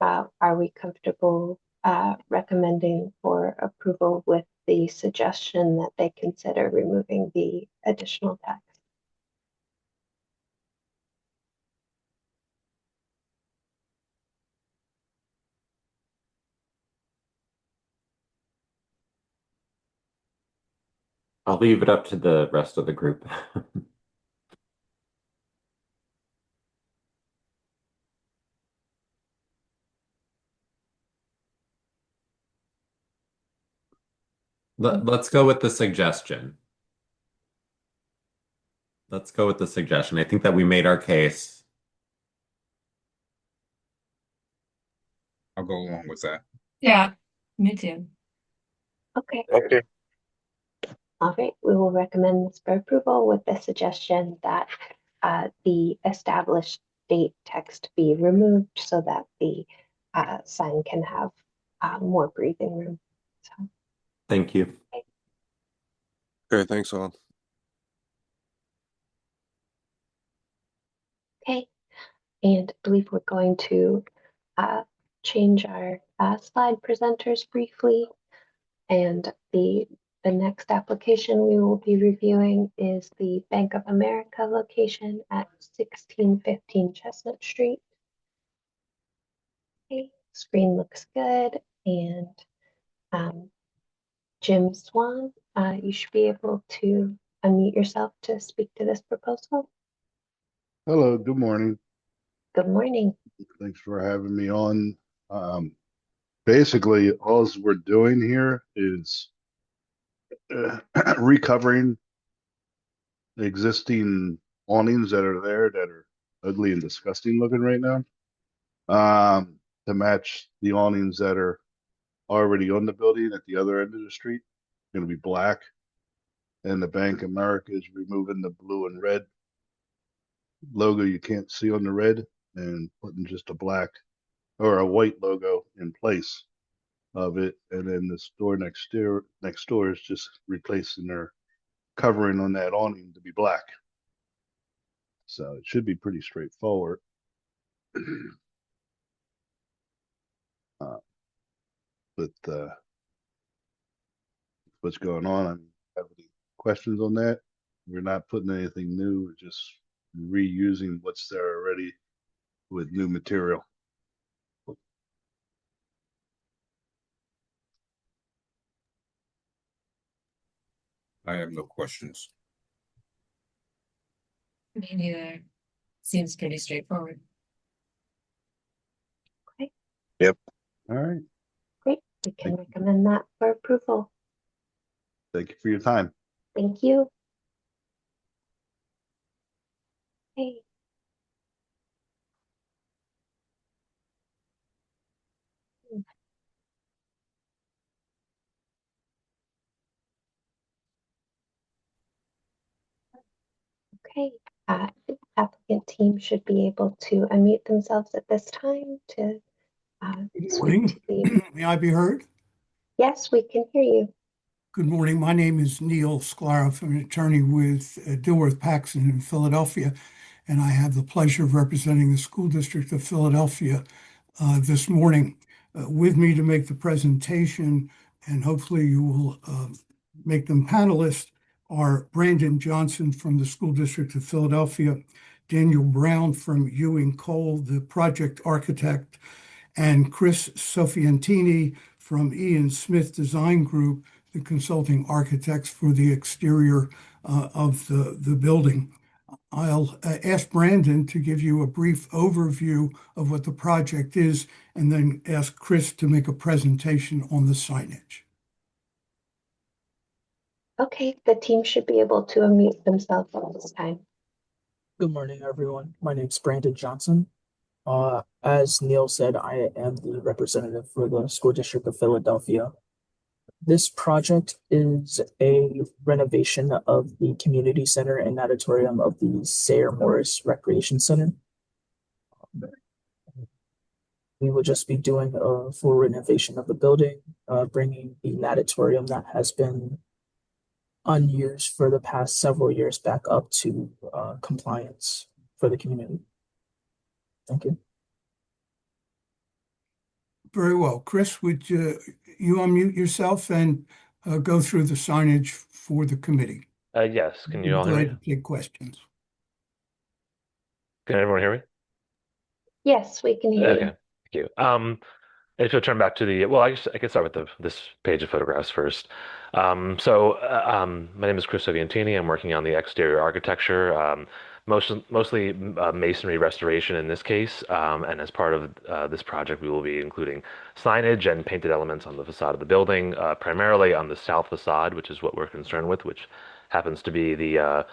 are we comfortable recommending for approval with the suggestion that they consider removing the additional text? I'll leave it up to the rest of the group. Let's go with the suggestion. Let's go with the suggestion. I think that we made our case. I'll go along with that. Yeah, me too. Okay. Okay. All right, we will recommend this for approval with the suggestion that the established date text be removed so that the sign can have more breathing room. So, Thank you. Okay, thanks all. okay, and I believe we're going to change our slide presenters briefly. And the next application we will be reviewing is the Bank of America location at 1615 Chestnut Street. Okay, screen looks good. And Jim Swan, you should be able to unmute yourself to speak to this proposal. Hello, good morning. Good morning. Thanks for having me on. Basically, all we're doing here is recovering the existing awnings that are there that are ugly and disgusting looking right now, to match the awnings that are already on the building at the other end of the street. Going to be black, and the Bank of America is removing the blue and red logo you can't see on the red and putting just a black or a white logo in place of it, and then the store next door is just replacing their covering on that awning to be black. So it should be pretty straightforward. But what's going on? I mean, have any questions on that? We're not putting anything new, we're just reusing what's there already with new material. I have no questions. Me neither. Seems pretty straightforward. Okay, All right. great. We can recommend that for approval. Thank you for your time. Thank you. Okay. Okay, the applicant team should be able to unmute themselves at this time to Good speak morning. to the. May I be heard? Yes, we can hear you. Good morning. My name is Neil Sklarov. I'm an attorney with Dilworth Paxson in Philadelphia, and I have the pleasure of representing the School District of Philadelphia this morning. With me to make the presentation, and hopefully you will make them panelists, are Brandon Johnson from the School District of Philadelphia, Daniel Brown from Ewing Cole, the project architect, and Chris Sofiantini from Ian Smith Design Group, the consulting architects for the exterior of the building. I'll ask Brandon to give you a brief overview of what the project is, and then ask Chris to make a presentation on the signage. Okay, the team should be able to unmute themselves at this time. Good morning, everyone. My name is Brandon Johnson. As Neil said, I am the representative for the School District of Philadelphia. This project is a renovation of the community center and auditorium of the Sayre Morris Recreation Center. We will just be doing a full renovation of the building, bringing the natatorium that has been unused for the past several years back up to compliance for the community. Thank you. Very well. Chris, would you unmute yourself and go through the signage for the committee? Yes. Can you all hear Glad me? to take questions. Can everyone hear me? Yes, we can hear Okay. you. Thank you. If you'll turn back to the, well, I guess I can start with this page of photographs first. My name is Chris Oviantini. I'm working on the exterior architecture, mostly masonry restoration in this case. And as part of this project, we will be including signage and painted elements on the facade of the building, primarily on the south facade, which is what we're concerned with, which happens to be the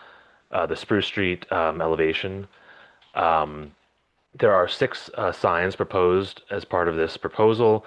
Spruce Street elevation. There are 6 signs proposed as part of this proposal.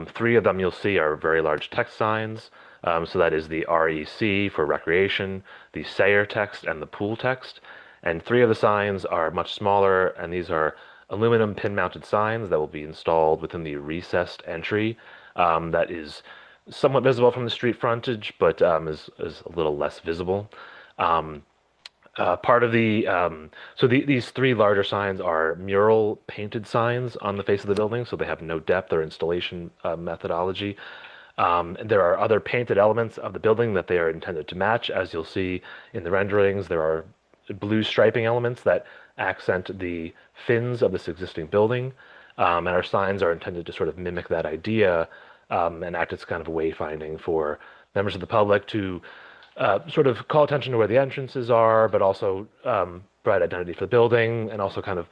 3 of them you'll see are very large text signs. So that is the REC for recreation, the Sayre text, and the pool text. And 3 of the signs are much smaller, and these are aluminum pin-mounted signs that will be installed within the recessed entry that is somewhat visible from the street frontage, but is a little less visible. Part of these 3 larger signs are mural painted signs on the face of the building, so they have no depth or installation methodology. And there are other painted elements of the building that they are intended to match. As you'll see in the renderings, there are blue striping elements that accent the fins of this existing building. And our signs are intended to sort of mimic that idea and act as kind of a wayfinding for members of the public to sort of call attention to where the entrances are, but also provide identity for the building, and also kind of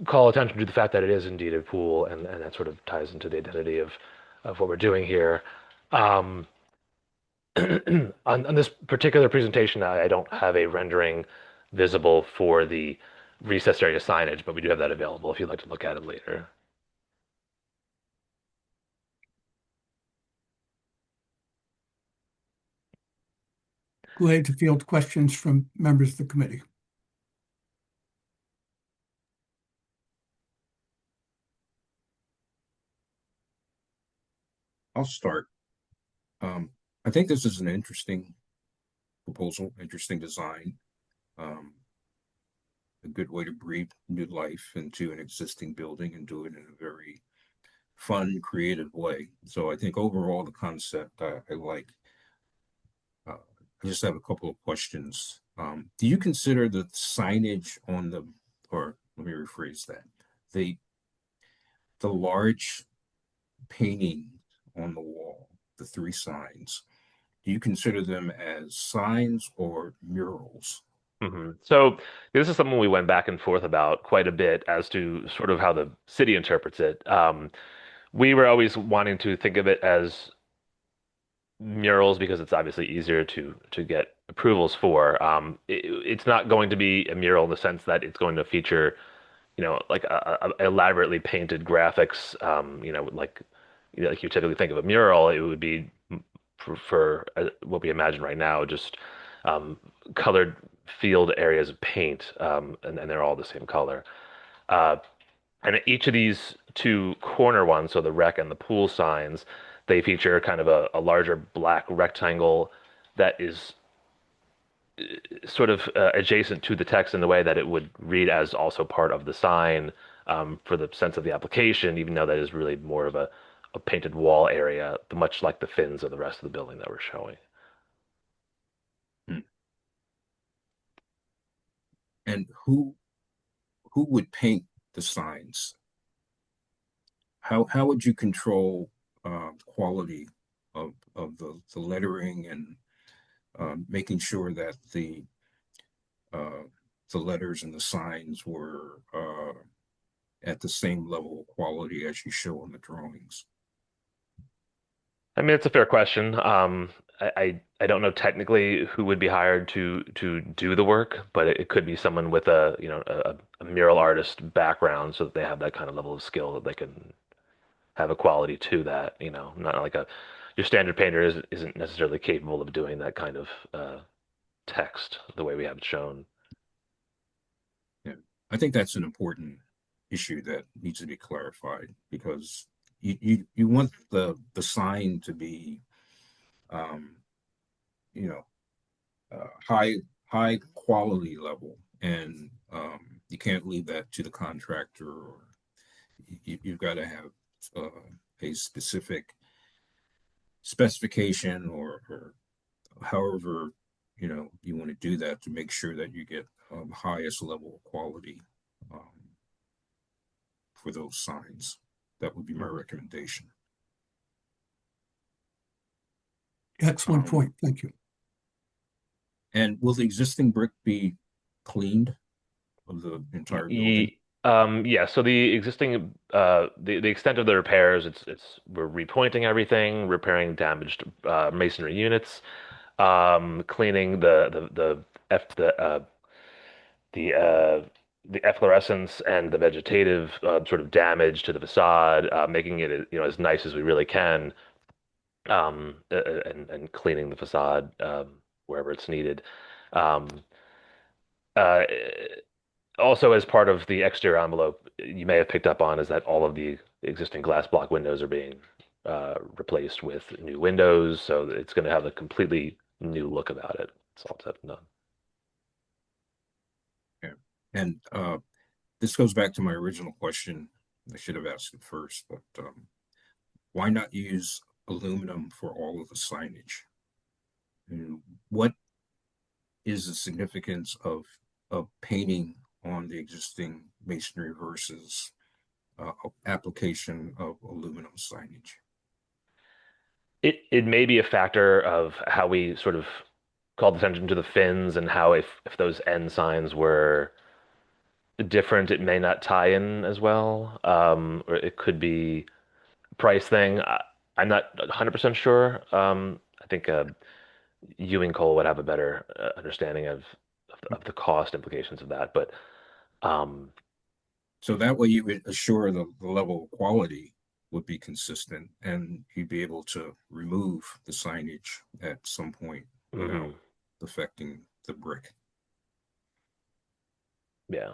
call attention to the fact that it is indeed a pool, and that sort of ties into the identity of what we're doing here. On this particular presentation, I don't have a rendering visible for the recessed area signage, but we do have that available if you'd like to look at it later. Glad to field questions from members of the committee. I'll start. I think this is an interesting proposal, interesting design, a good way to breathe new life into an existing building and do it in a very fun, creative way. So I think overall the concept I like. I just have a couple of questions. Do you consider the signage on the, or let me rephrase that, the large painting on the wall, the 3 signs, do you consider them as signs or murals? So this is something we went back and forth about quite a bit as to sort of how the city interprets it. We were always wanting to think of it as murals because it's obviously easier to get approvals for. It's not going to be a mural in the sense that it's going to feature, like a elaborately painted graphics, like you typically think of a mural. It would be for what we imagine right now, just colored field areas of paint, and they're all the same color. And each of these 2 corner ones, so the rec and the pool signs, they feature kind of a larger black rectangle that is sort of adjacent to the text in the way that it would read as also part of the sign for the sense of the application, even though that is really more of a painted wall area, much like the fins of the rest of the building that we're showing. And who would paint the signs? How would you control quality of the lettering and making sure that the letters and the signs were at the same level of quality as you show on the drawings. I mean, it's a fair question. I don't know technically who would be hired to do the work, but it could be someone with a a mural artist background, so that they have that kind of level of skill that they can have a quality to that. Not like your standard painter isn't necessarily capable of doing that kind of text the way we have it shown. Yeah, I think that's an important issue that needs to be clarified, because you want the sign to be um, you know high quality level, and you can't leave that to the contractor, or you've got to have a specific specification, or however you want to do that to make sure that you get highest level of quality for those signs. That would be my recommendation. Excellent point. Thank you. And will the existing brick be cleaned of the entire building? Yeah, so the existing the extent of the repairs, we're repointing everything, repairing damaged masonry units, cleaning the efflorescence and the vegetative sort of damage to the facade, making it as nice as we really can, and cleaning the facade wherever it's needed. Um, uh, Also, as part of the exterior envelope, you may have picked up on is that all of the existing glass block windows are being replaced with new windows, so it's going to have a completely new look about it. It's all said and done. Yeah. And this goes back to my original question. I should have asked it first, but why not use aluminum for all of the signage? And what is the significance of painting on the existing masonry versus application of aluminum signage? It may be a factor of how we sort of called attention to the fins, and how if those end signs were different, it may not tie in as well. Or it could be a price thing. I'm not 100% sure. I think Ewing Cole would have a better understanding of the cost implications of that. But So that way you would assure the level of quality would be consistent, and you'd be able to remove the signage at some point without affecting the brick. Yeah.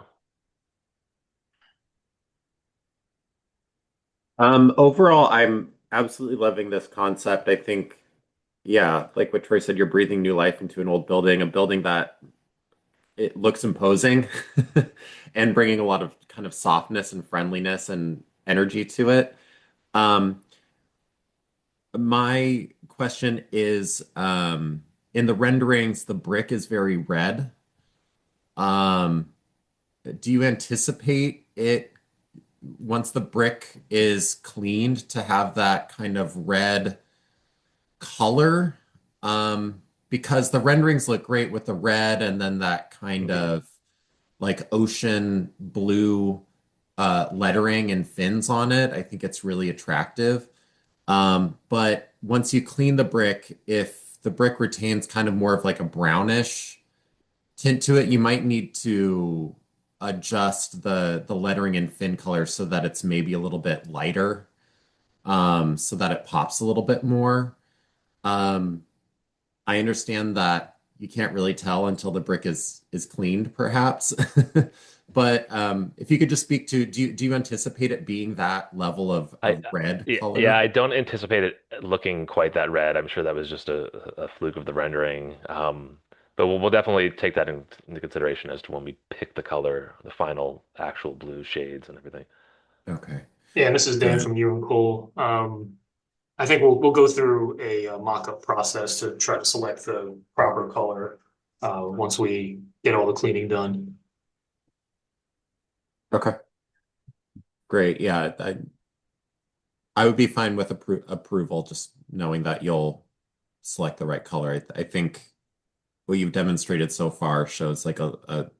Overall, I'm absolutely loving this concept. I think, yeah, like what Troy said, you're breathing new life into an old building, a building that it looks imposing and bringing a lot of kind of softness and friendliness and energy to it. Um, my question is, in the renderings, the brick is very red. Um, do you anticipate it once the brick is cleaned to have that kind of red color? Because the renderings look great with the red and then that kind of like ocean blue lettering and fins on it. I think it's really attractive. But once you clean the brick, if the brick retains kind of more of like a brownish tint to it, you might need to adjust the lettering and fin color so that it's maybe a little bit lighter, so that it pops a little bit more. Um, I understand that you can't really tell until the brick is cleaned, perhaps. But if you could just speak to, do you anticipate it being that level of red color? Yeah, I don't anticipate it looking quite that red. I'm sure that was just a fluke of the rendering. But we'll definitely take that into consideration as to when we pick the color, the final actual blue shades and everything. Okay. Yeah, this is Dan from Ewing Cole. I think we'll go through a mock-up process to try to select the proper color once we get all the cleaning done. Okay. Great. Yeah, I would be fine with approval, just knowing that you'll select the right color. I think what you've demonstrated so far shows like a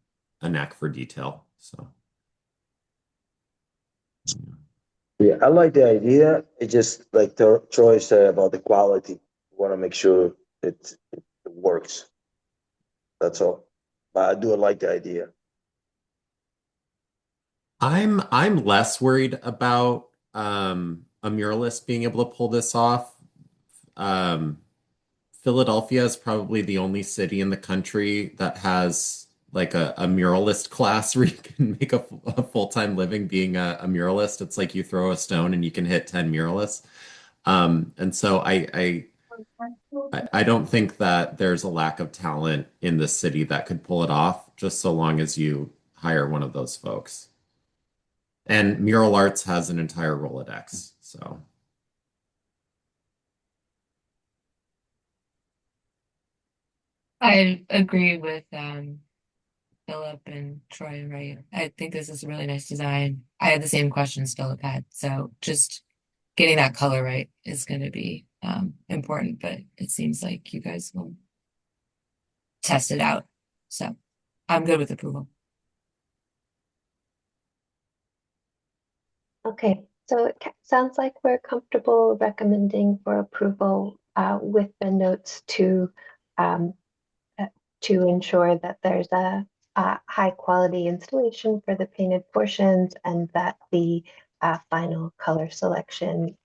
knack for detail. So Yeah, I like the idea. It just like Troy said about the quality. Want to make sure it works. That's all. But I do like the idea. I'm less worried about a muralist being able to pull this off. Um, Philadelphia is probably the only city in the country that has like a muralist class where you can make a full-time living being a muralist. It's like you throw a stone and you can hit 10 muralists. And so I don't think that there's a lack of talent in the city that could pull it off, just so long as you hire one of those folks. And Mural Arts has an entire Rolodex, so. I agree with Philip and Troy, right? I think this is a really nice design. I had the same questions Philip had, so just getting that color right is going to be important, but it seems like you guys will test it out. So I'm good with approval. Okay, so it sounds like we're comfortable recommending for approval with the notes um, to ensure that there's a high quality installation for the painted portions and that the final color selection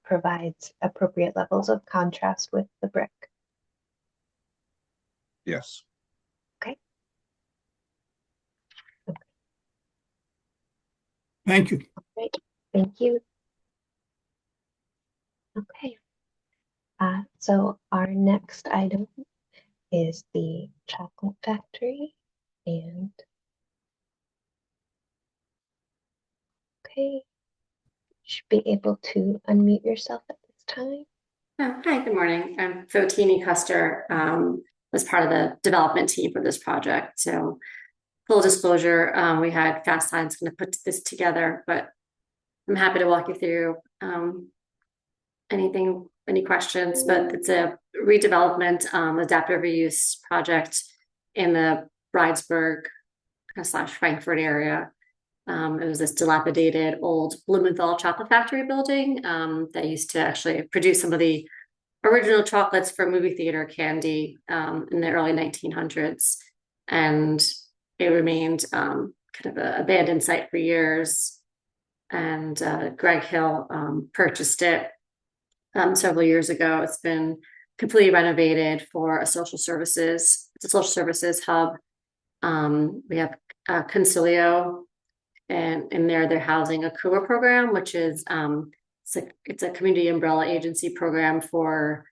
provides appropriate levels of contrast with the brick. Yes. Okay. Thank you. Great. Thank you. Okay. So our next item is the chocolate factory. And okay, you should be able to unmute yourself at this time. Oh, hi, good morning. I'm Fotini Custer, was part of the development team for this project. So full disclosure, we had Fast Signs going to put this together, but I'm happy to walk you through any questions, but it's a redevelopment, adaptive reuse project in the Bridesburg / Frankfurt area. It was this dilapidated old Blumenthal chocolate factory building that used to actually produce some of the original chocolates for movie theater candy in the early 1900s. And it remained kind of an abandoned site for years. And Greg Hill purchased it several years ago. It's been completely renovated for a social services. It's a social services hub. We have Concilio, and in there they're housing a CUA program, which is it's a community umbrella agency program for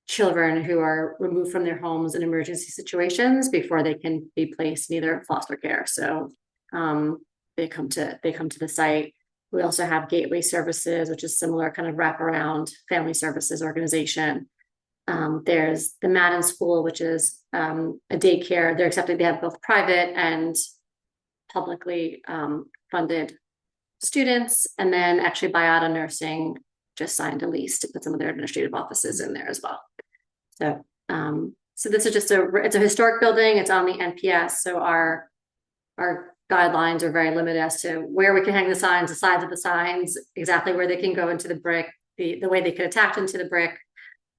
children who are removed from their homes in emergency situations before they can be placed in either foster care. So they come to the site. We also have Gateway Services, which is similar kind of wraparound family services organization. There's the Madden School, which is a daycare. They're accepting, they have both private and publicly funded students. And then actually Biata Nursing just signed a lease to put some of their administrative offices in there as well. So so this is just it's a historic building. It's on the NPS. So our guidelines are very limited as to where we can hang the signs, the size of the signs, exactly where they can go into the brick, the way they could attach into the brick.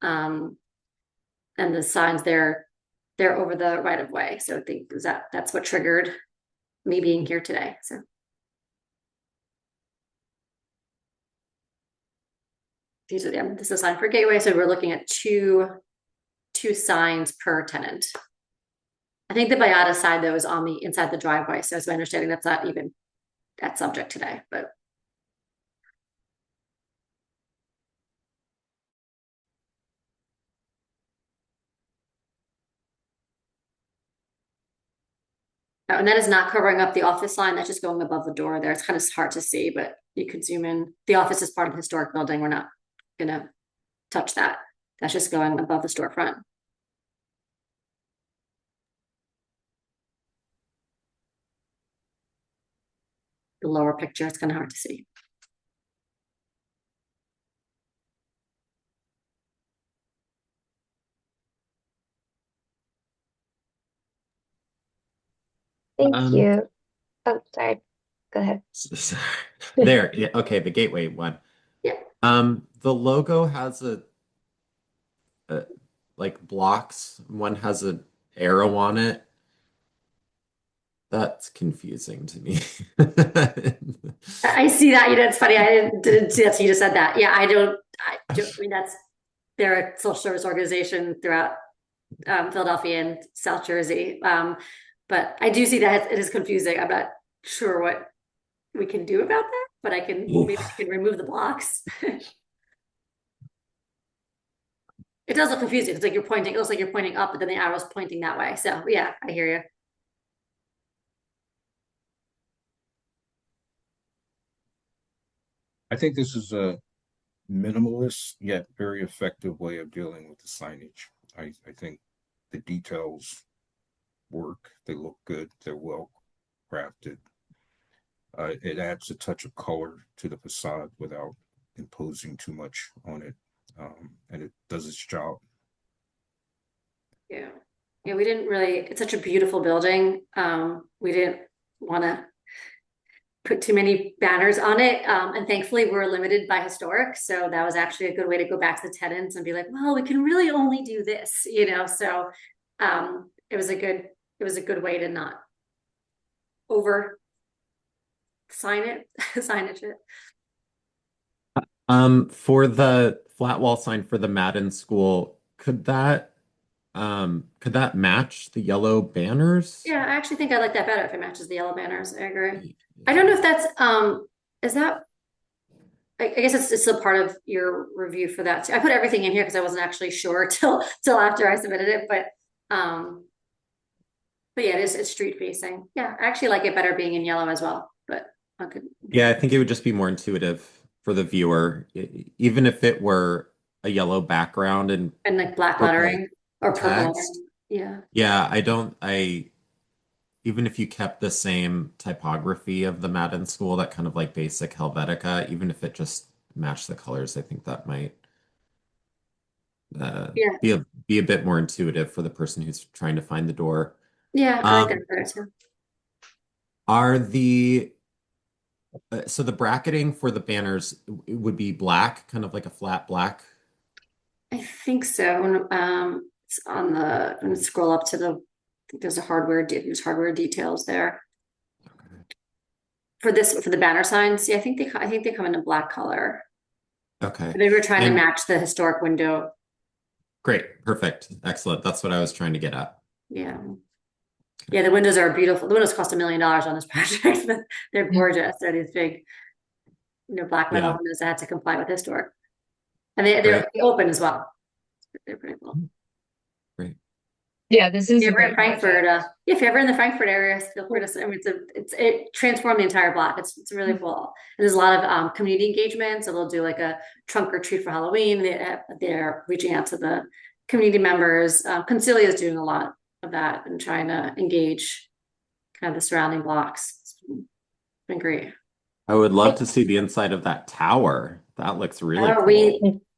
And the signs they're over the right of way. So I think that's what triggered me being here today. So this is a sign for Gateway. So we're looking at two signs per tenant. I think the Biata side though is on the inside the driveway. So it's my understanding that's not even that subject today, but and that is not covering up the office line. That's just going above the door there. It's kind of hard to see, but you could zoom in. The office is part of the historic building. We're not gonna touch that. That's just going above the storefront. The lower picture, it's kind of hard to see. Thank you. Oh, sorry. Go ahead. There, yeah, okay, the gateway one. Yeah. The logo has a like blocks. One has an arrow on it. That's confusing to me. I see that. You know, it's funny. I didn't see that. So you just said that. Yeah, I don't. I mean, they're a social service organization throughout Philadelphia and South Jersey. But I do see that it is confusing. I'm not sure what we can do about that, but maybe I can remove the blocks. It does look confusing. It's like you're pointing. It looks like you're pointing up, but then the arrow's pointing that way. So yeah, I hear you. I think this is a minimalist yet very effective way of dealing with the signage. I think the details work. They look good. They're well crafted. It adds a touch of color to the facade without imposing too much on it, and it does its job. Yeah. Yeah, we didn't really, it's such a beautiful building. We didn't want to put too many banners on it. And thankfully we're limited by historic. So that was actually a good way to go back to the tenants and be like, well, we can really only do this, you know? So it was a good way to not over signage it. For the flat wall sign for the Madden School, could that match the yellow banners? Yeah, I actually think I like that better if it matches the yellow banners. I agree. I don't know if that's is that I guess it's still part of your review for that too. I put everything in here because I wasn't actually sure till after I submitted it, but yeah, it's street facing. Yeah, I actually like it better being in yellow as well, but okay. Yeah, I think it would just be more intuitive for the viewer, even if it were a yellow background and like black purple lettering or purple lettering. text. Yeah. Yeah, even if you kept the same typography of the Madden School, that kind of like basic Helvetica, even if it just matched the colors, I think that might be a bit more intuitive for the person who's trying to find the door. Yeah, I like that better too. Are so the bracketing for the banners would be black, kind of like a flat black? I think so. It's on the, I'm gonna scroll up to the, I think there's hardware details there. For the banner signs, yeah, I think they come in a black color. Okay. They were trying to match the historic window. Great, perfect, excellent. That's what I was trying to get at. Yeah. Yeah, the windows are beautiful. The windows cost $1 million on this project, but they're gorgeous. They're these big, black metal windows that had to comply with historic. And they're open as well. They're pretty cool. Great. Yeah, this is If you're in Frankfurt, if you're ever in the Frankfurt area, feel free to. I mean, it transformed the entire block. It's really cool. And there's a lot of community engagement. So they'll do like a trunk or treat for Halloween. They're reaching out to the community members. Consilia is doing a lot of that and trying to engage kind of the surrounding blocks. It's been great. I would love to see the inside of that tower. That looks really cool.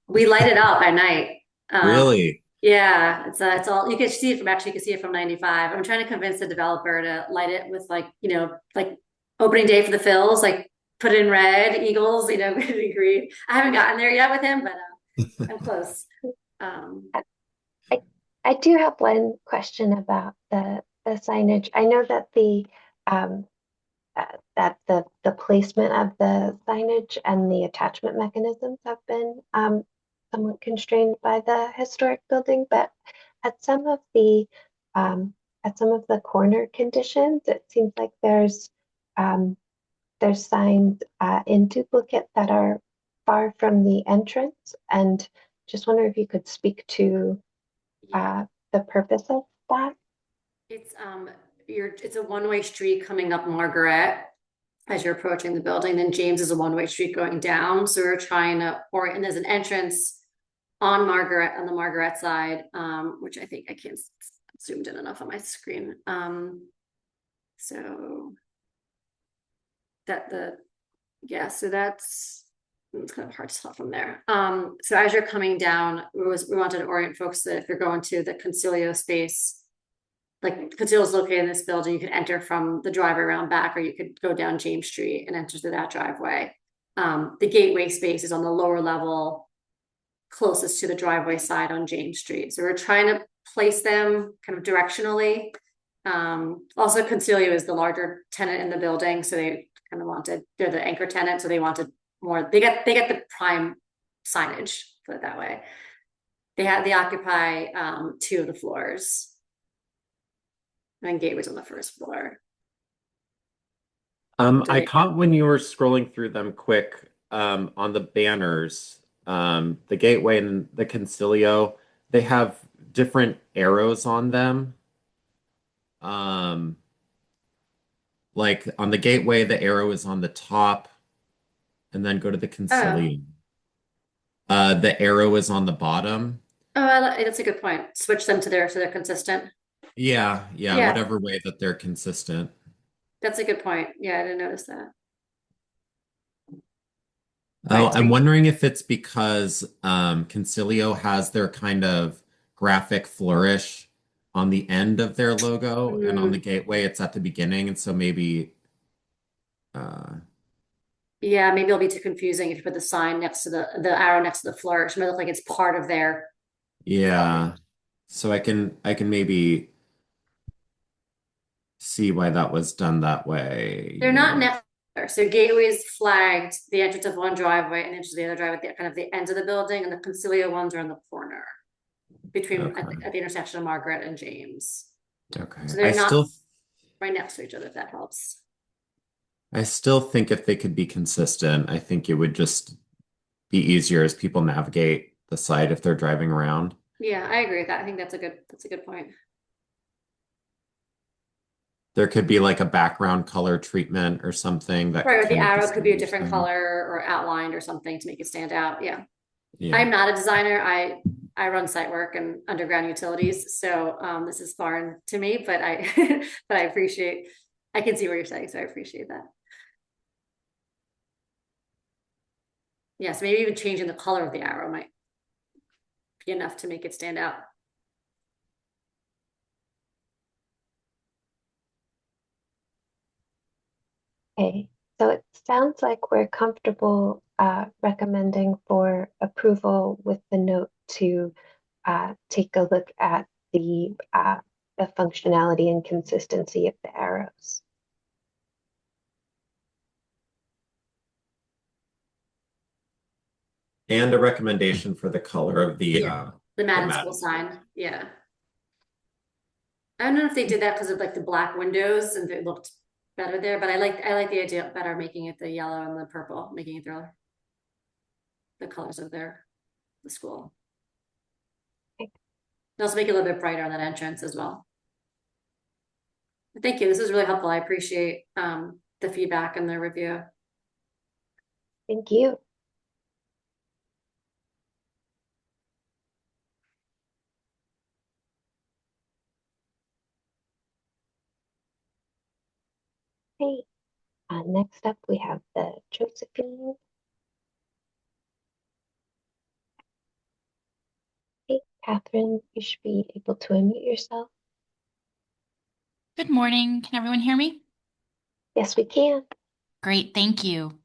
We light it up at night. Really? Yeah, it's all you can see it from 95. I'm trying to convince the developer to light it with like opening day for the Phils, like put it in red, Eagles, green. I haven't gotten there yet with him, but I'm close. I do have one question about the signage. I know that the placement of the signage and the attachment mechanisms have been somewhat constrained by the historic building, but at some of the corner conditions, it seems like there's signs in duplicate that are far from the entrance, and just wonder if you could speak to the purpose of that. It's a one-way street coming up Margaret as you're approaching the building. Then James is a one-way street going down. So we're trying to orient, and there's an entrance on the Margaret side, which I think I can't zoomed in enough on my screen. So that's it's kind of hard to tell from there. So as you're coming down, we wanted to orient folks that if you're going to the Concilio space, like Conceal is located in this building. You could enter from the driveway around back, or you could go down James Street and enter through that driveway. The gateway space is on the lower level, closest to the driveway side on James Street. So we're trying to place them kind of directionally. Also Concilio is the larger tenant in the building, so they kind of wanted, they're the anchor tenant, so they wanted more, they get the prime signage, put it that way. They occupy 2 of the floors. And Gateway's on the first floor. I caught when you were scrolling through them quick, on the banners, the Gateway and the Concilio, they have different arrows on them. Like on the Gateway, the arrow is on the top, and then go to the Concilio. The arrow is on the bottom. Oh, that's a good point. Switch them to so they're consistent. Yeah, Yeah. whatever way that they're consistent. That's a good point. Yeah, I didn't notice that. Oh, Right. I'm wondering if it's because Concilio has their kind of graphic flourish on the end of their logo, and on the Gateway it's at the beginning, and so maybe Yeah, maybe it'll be too confusing if you put the sign next to the arrow next to the flourish. It might look like it's part of their. yeah. So I can maybe see why that was done that way. They're not next to each other. So Gateway's flagged the entrance of one driveway and entrance of the other driveway at the kind of the ends of the building, and the Concilio ones are in the corner between at the intersection of Margaret and James. Okay. So they're I not still right next to each other, if that helps. I still think if they could be consistent, I think it would just be easier as people navigate the site if they're driving around. Yeah, I agree with that. I think that's a good point. There could be like a background color treatment or something that Right, or the kind of arrow could be a distinguish different them. color or outlined or something to make it stand out. Yeah. Yeah. I'm not a designer. I run site work and underground utilities, so this is foreign to me, but I but I appreciate, I can see what you're saying, so I appreciate that. Yes, maybe even changing the color of the arrow might be enough to make it stand out. Okay, so it sounds like we're comfortable recommending for approval with the note to take a look at the functionality and consistency of the arrows. And a recommendation for the color of the The Madden Madden School sign, yeah. I don't know if they did that because of like the black windows and it looked better there, but I like the idea better, making it the yellow and the purple, making it the colors of the school. Okay. Also make it a little bit brighter on that entrance as well. Thank you. This is really helpful. I appreciate the feedback and the review. Thank you. Okay, next up we have the Josephine. Hey, Catherine, you should be able to unmute yourself. Good morning. Can everyone hear me? Yes, we can. Great, thank you.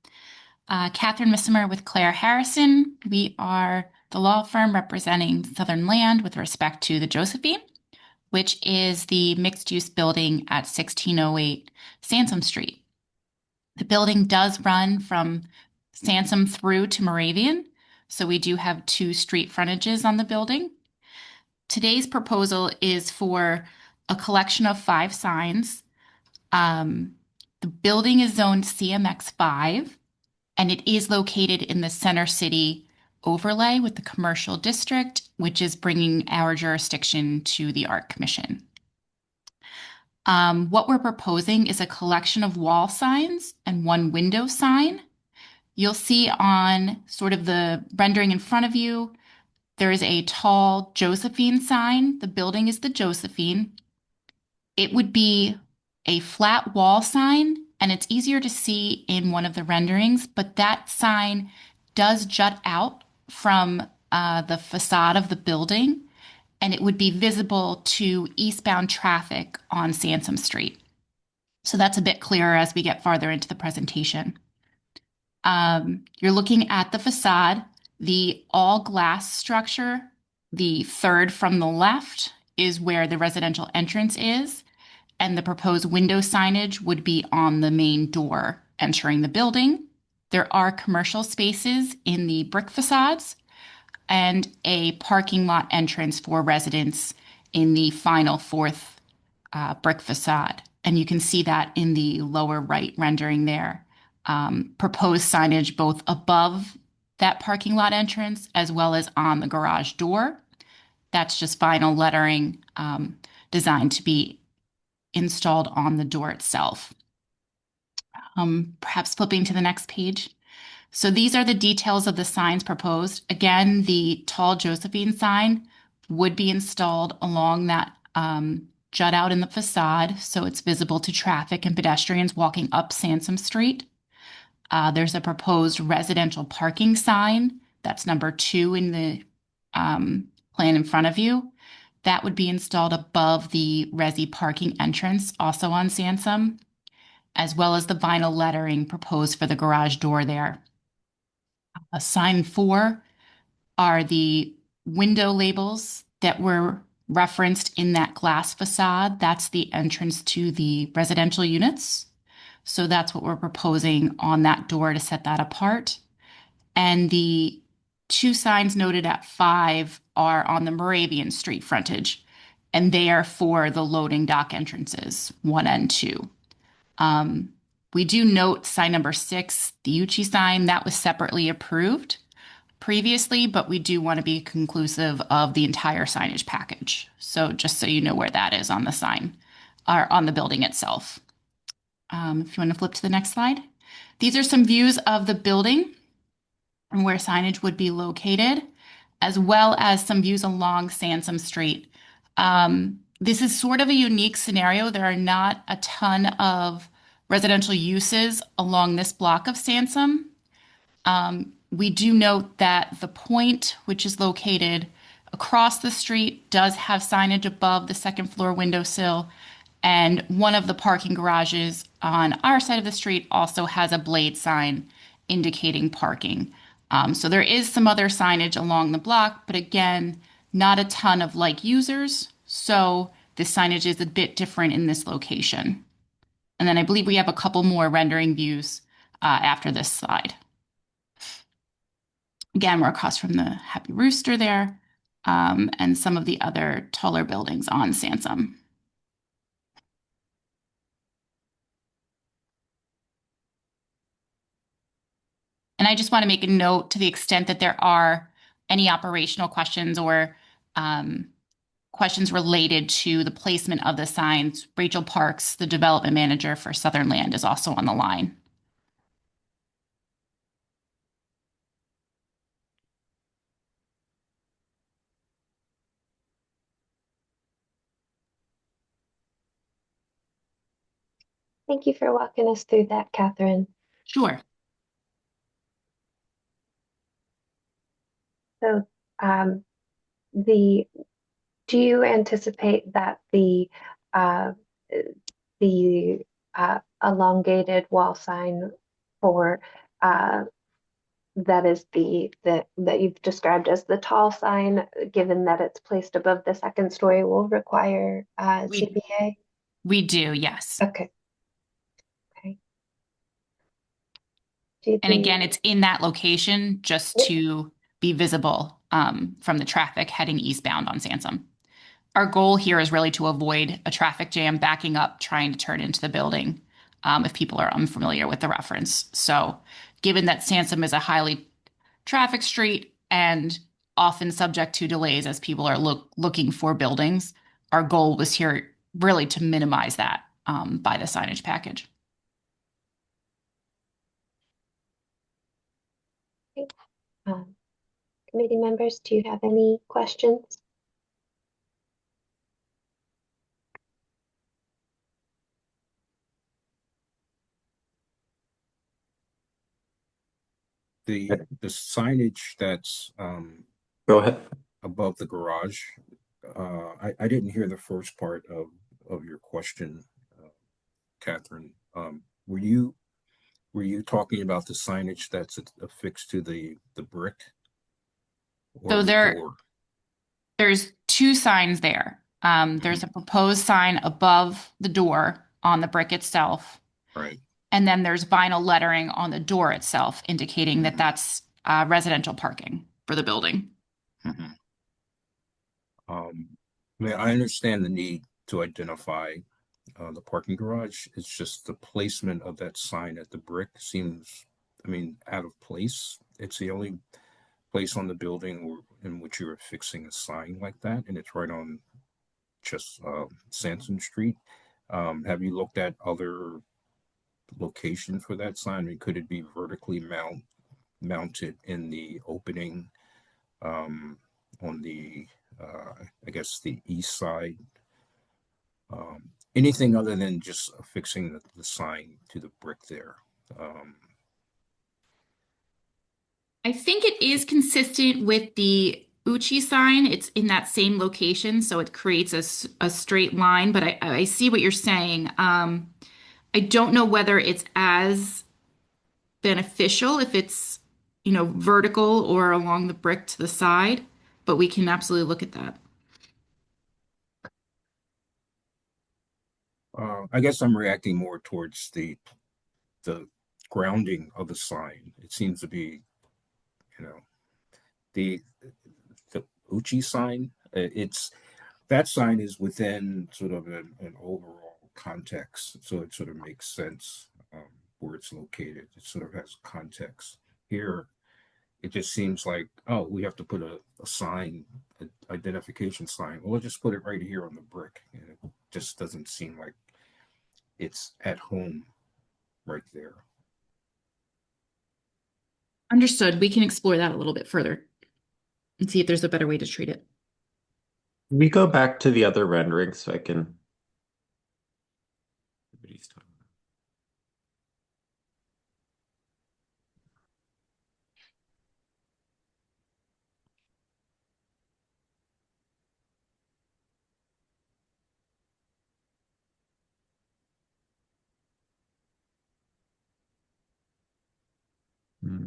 Catherine Missimer with Claire Harrison. We are the law firm representing Southern Land with respect to the Josephine, which is the mixed-use building at 1608 Sansom Street. The building does run from Sansom through to Moravian, so we do have 2 street frontages on the building. Today's proposal is for a collection of 5 signs. The building is zoned CMX 5, and it is located in the Center City overlay with the commercial district, which is bringing our jurisdiction to the Art Commission. What we're proposing is a collection of wall signs and 1 window sign. You'll see on sort of the rendering in front of you, there is a tall Josephine sign. The building is the Josephine. It would be a flat wall sign, and it's easier to see in one of the renderings, but that sign does jut out from the facade of the building, and it would be visible to eastbound traffic on Sansom Street. So that's a bit clearer as we get farther into the presentation. You're looking at the facade, the all glass structure, the third from the left is where the residential entrance is, and the proposed window signage would be on the main door entering the building. There are commercial spaces in the brick facades and a parking lot entrance for residents in the final fourth brick facade. And you can see that in the lower right rendering there. Proposed signage both above that parking lot entrance as well as on the garage door. That's just vinyl lettering designed to be installed on the door itself. Perhaps flipping to the next page. So these are the details of the signs proposed. Again, the tall Josephine sign would be installed along that jut out in the facade, so it's visible to traffic and pedestrians walking up Sansom Street. There's a proposed residential parking sign. That's number 2 in the plan in front of you. That would be installed above the resi parking entrance, also on Sansom, as well as the vinyl lettering proposed for the garage door there. Sign 4 are the window labels that were referenced in that glass facade. That's the entrance to the residential units. So that's what we're proposing on that door to set that apart. And the 2 signs noted at 5 are on the Moravian Street frontage, and they are for the loading dock entrances, 1 and 2. We do note sign number 6, the Uchi sign, that was separately approved previously, but we do want to be conclusive of the entire signage package. So just so you know where that is on the sign, or on the building itself. If you want to flip to the next slide. These are some views of the building and where signage would be located, as well as some views along Sansom Street. This is sort of a unique scenario. There are not a ton of residential uses along this block of Sansom. We do note that the Point, which is located across the street, does have signage above the second floor windowsill, and one of the parking garages on our side of the street also has a blade sign indicating parking. So there is some other signage along the block, but again, not a ton of like users. So the signage is a bit different in this location. And then I believe we have a couple more rendering views after this slide. Again, we're across from the Happy Rooster there, and some of the other taller buildings on Sansom. And I just want to make a note, to the extent that there are any operational questions or questions related to the placement of the signs, Rachel Parks, the development manager for Southern Land, is also on the line. Thank you for walking us through that, Catherine. Sure. So, do you anticipate that the elongated wall sign for that is that you've described as the tall sign, given that it's placed above the second story, will require CPA? We do, yes. Okay. Okay. And again, it's in that location just to be visible from the traffic heading eastbound on Sansom. Our goal here is really to avoid a traffic jam backing up, trying to turn into the building if people are unfamiliar with the reference. So given that Sansom is a highly traffic street and often subject to delays as people are looking for buildings, our goal was here really to minimize that by the signage package. Okay. Committee members, do you have any questions? The signage that's Go ahead. above the garage, I didn't hear the first part of your question, Catherine. Were you talking about the signage that's affixed to the brick or So the door? there's two signs there. There's a proposed sign above the door on the brick itself, Right. and then there's vinyl lettering on the door itself, indicating that that's residential parking for the building. Mm-hmm. I mean, I understand the need to identify the parking garage. It's just the placement of that sign at the brick seems, I mean, out of place. It's the only place on the building in which you're fixing a sign like that, and it's right on just Sanson Street. Have you looked at other locations for that sign? I mean, could it be vertically mounted in the opening on the, I guess, the east side? Anything other than just affixing the sign to the brick there. I think it is consistent with the Uchi sign. It's in that same location, so it creates a straight line, but I see what you're saying. I don't know whether it's as beneficial if it's, vertical or along the brick to the side, but we can absolutely look at that. I guess I'm reacting more towards the grounding of the sign. It seems to be, the Uchi sign. It's that sign is within sort of an overall context, so it sort of makes sense where it's located. It sort of has context. Here, it just seems like, oh, we have to put a sign, an identification sign. Well, let's just put it right here on the brick. And it just doesn't seem like it's at home right there. Understood. We can explore that a little bit further and see if there's a better way to treat it. We go back to the other rendering so I can. Everybody's talking. Hmm.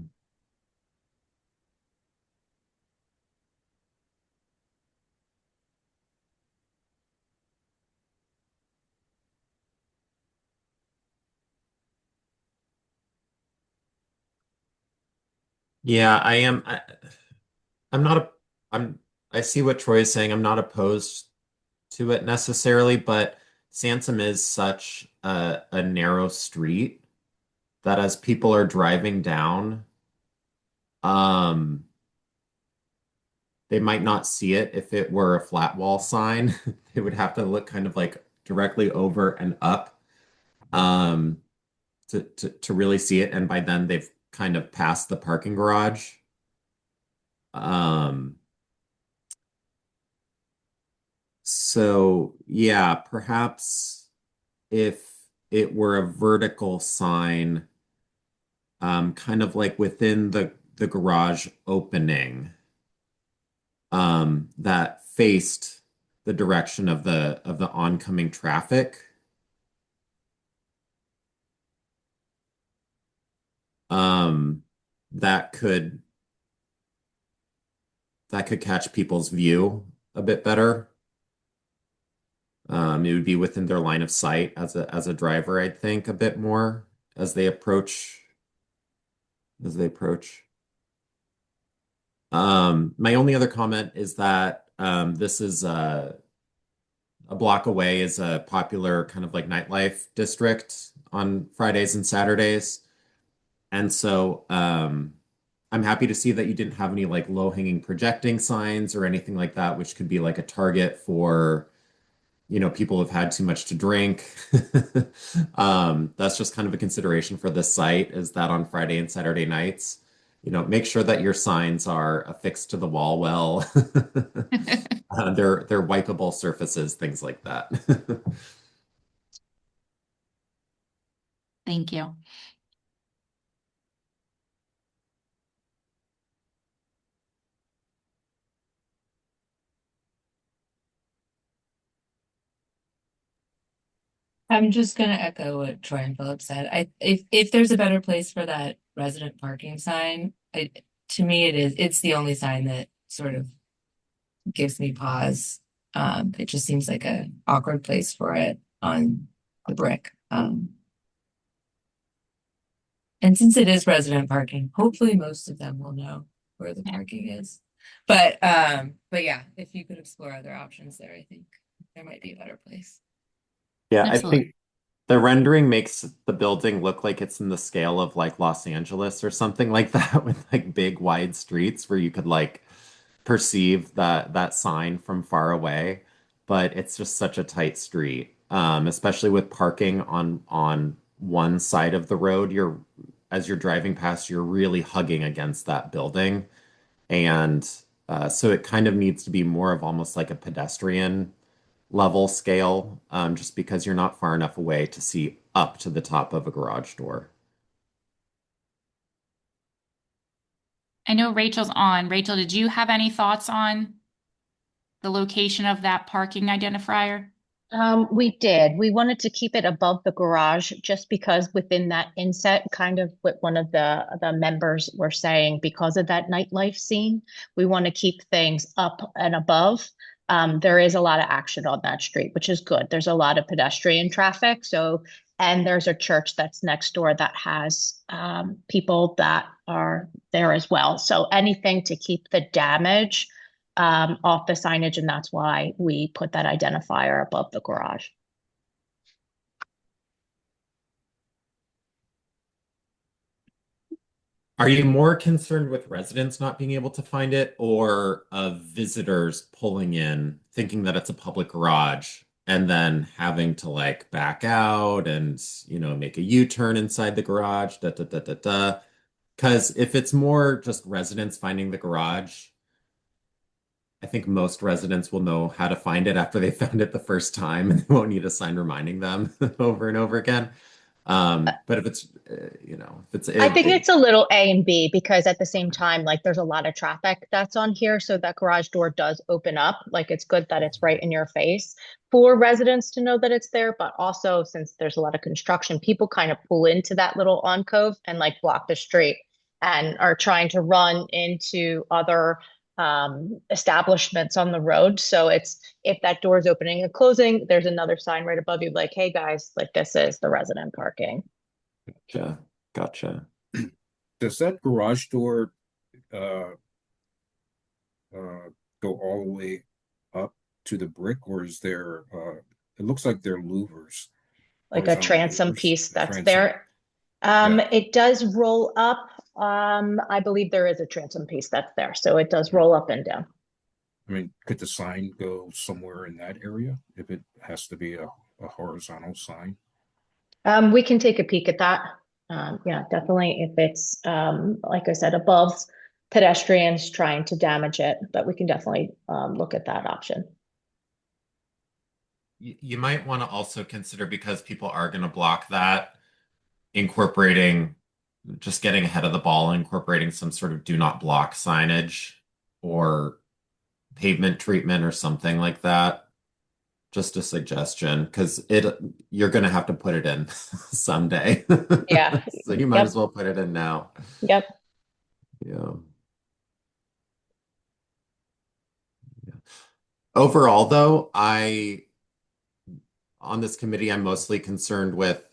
Yeah, I am. I'm not a. I'm. I see what Troy is saying. I'm not opposed to it necessarily, but Sansom is such a narrow street that as people are driving down, um, they might not see it if it were a flat wall sign. They would have to look kind of like directly over and up, um, to really see it. And by then they've kind of passed the parking garage. Um, so yeah, perhaps if it were a vertical sign, kind of like within the garage opening, that faced the direction of the oncoming traffic. Um, that could catch people's view a bit better. It would be within their line of sight as a driver, I'd think, a bit more as they approach. My only other comment is that this is a block away is a popular kind of like nightlife district on Fridays and Saturdays. And so I'm happy to see that you didn't have any like low-hanging projecting signs or anything like that, which could be like a target for, people who've had too much to drink. That's just kind of a consideration for this site is that on Friday and Saturday nights, make sure that your signs are affixed to the wall well. They're wipeable surfaces, things like that. Thank you. I'm just gonna echo what Troy and Philip said. If there's a better place for that resident parking sign, to me it's the only sign that sort of gives me pause. It just seems like a awkward place for it on the brick. And since it is resident parking, hopefully most of them will know where the parking is. But yeah, if you could explore other options there, I think there might be a better place. Yeah, I Absolutely. think the rendering makes the building look like it's in the scale of like Los Angeles or something like that, with like big wide streets where you could like perceive that sign from far away. But it's just such a tight street, especially with parking on one side of the road. As you're driving past, you're really hugging against that building, and so it kind of needs to be more of almost like a pedestrian level scale, just because you're not far enough away to see up to the top of a garage door. I know Rachel's on. Rachel, did you have any thoughts on the location of that parking identifier? We did. We wanted to keep it above the garage just because within that inset, kind of what one of the members were saying, because of that nightlife scene, we want to keep things up and above. There is a lot of action on that street, which is good. There's a lot of pedestrian traffic. So, and there's a church that's next door that has people that are there as well. So anything to keep the damage off the signage, and that's why we put that identifier above the garage. Are you more concerned with residents not being able to find it, or visitors pulling in, thinking that it's a public garage, and then having to like back out and, make a U-turn inside the garage, da da da da da? Because if it's more just residents finding the garage, I think most residents will know how to find it after they found it the first time, and they won't need a sign reminding them over and over again. But if it's, if it's, I think it's a little A and B because at the same time, like there's a lot of traffic that's on here. So that garage door does open up. Like it's good that it's right in your face for residents to know that it's there. But also since there's a lot of construction, people kind of pull into that little alcove and like block the street and are trying to run into other establishments on the road. So it's, if that door is opening and closing, there's another sign right above you like, hey guys, like this is the resident parking. Gotcha. Does that garage door uh, go all the way up to the brick, or is there? It looks like they're louvers, Like a horizontal transom louvers. piece A that's transom. there. Yeah. It does roll up. I believe there is a transom piece that's there, so it does roll up and down. I mean, could the sign go somewhere in that area if it has to be a horizontal sign? We can take a peek at that. Yeah, definitely. If it's like I said, above pedestrians trying to damage it, but we can definitely look at that option. You might want to also consider, because people are going to block that, just getting ahead of the ball, incorporating some sort of do not block signage or pavement treatment or something like that. Just a suggestion, because you're going to have to put it in someday. Yeah. So you might as well put it in now. Yep. Yeah. Overall, though, on this committee, I'm mostly concerned with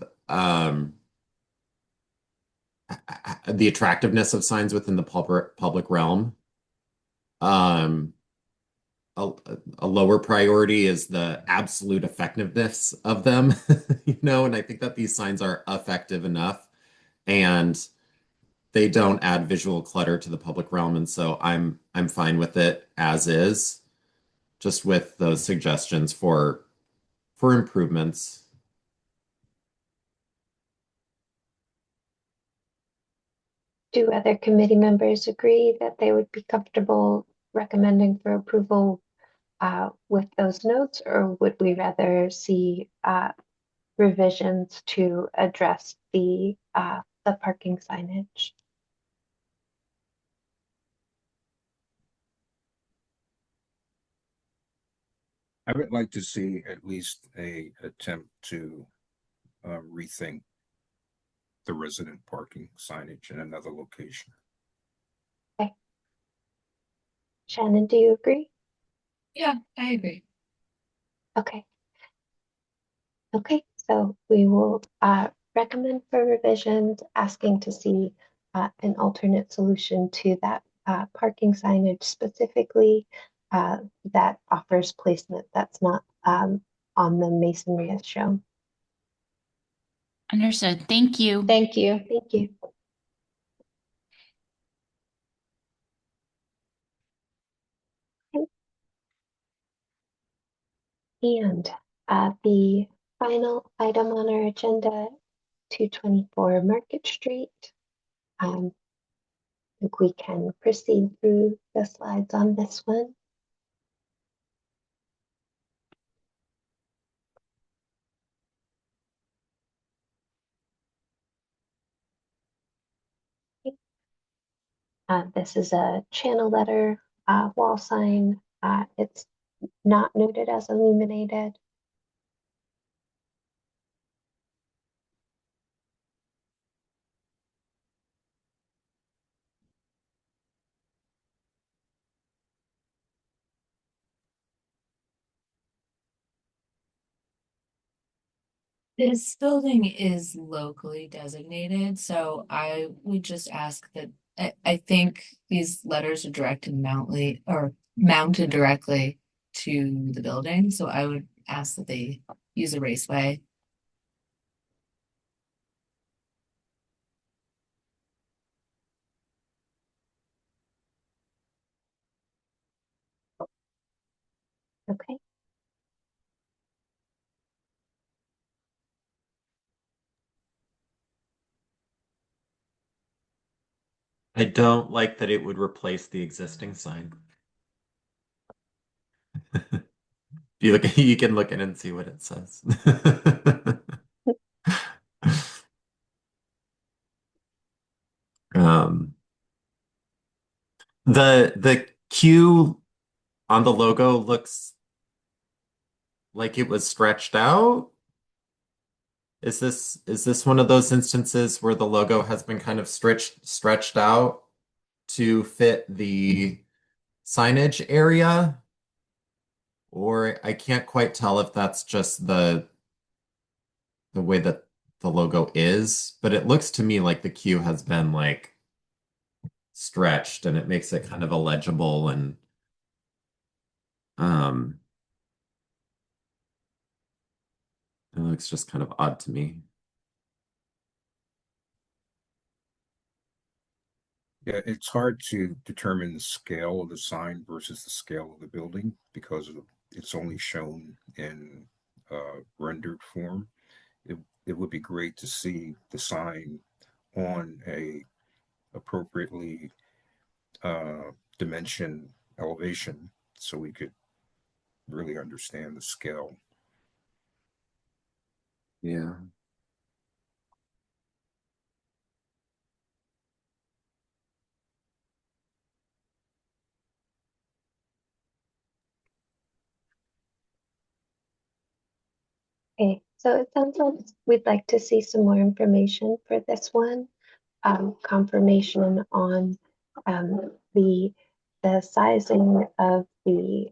the attractiveness of signs within the public realm. A lower priority is the absolute effectiveness of them, and I think that these signs are effective enough, and they don't add visual clutter to the public realm, and so I'm fine with it as is, just with those suggestions for improvements. Do other committee members agree that they would be comfortable recommending for approval with those notes, or would we rather see revisions to address the parking signage? I would like to see at least a attempt to rethink the resident parking signage in another location. Okay. Shannon, do you agree? Yeah, I agree. Okay. Okay, so we will recommend for revisions, asking to see an alternate solution to that parking signage specifically that offers placement that's not on the masonry as shown. Understood. Thank you. Thank you. Thank you. And the final item on our agenda, 224 Market Street. I think we can proceed through the slides on this one. This is a channel letter wall sign. It's not noted as illuminated. This building is locally designated, so I would just ask that I think these letters are directed mountly or mounted directly to the building, so I would ask that they use a raceway. Okay. I don't like that it would replace the existing sign. You look, you can look in and see what it says. Um, the Q on the logo looks like it was stretched out. Is this one of those instances where the logo has been kind of stretched out to fit the signage area? Or I can't quite tell if that's just the way that the logo is, but it looks to me like the Q has been like stretched and it makes it kind of illegible and um it looks just kind of odd to me. Yeah, it's hard to determine the scale of the sign versus the scale of the building because it's only shown in rendered form. It would be great to see the sign on a appropriately dimension elevation so we could really understand the scale. Yeah. Okay, so it sounds like we'd like to see some more information for this one. Confirmation on the sizing of the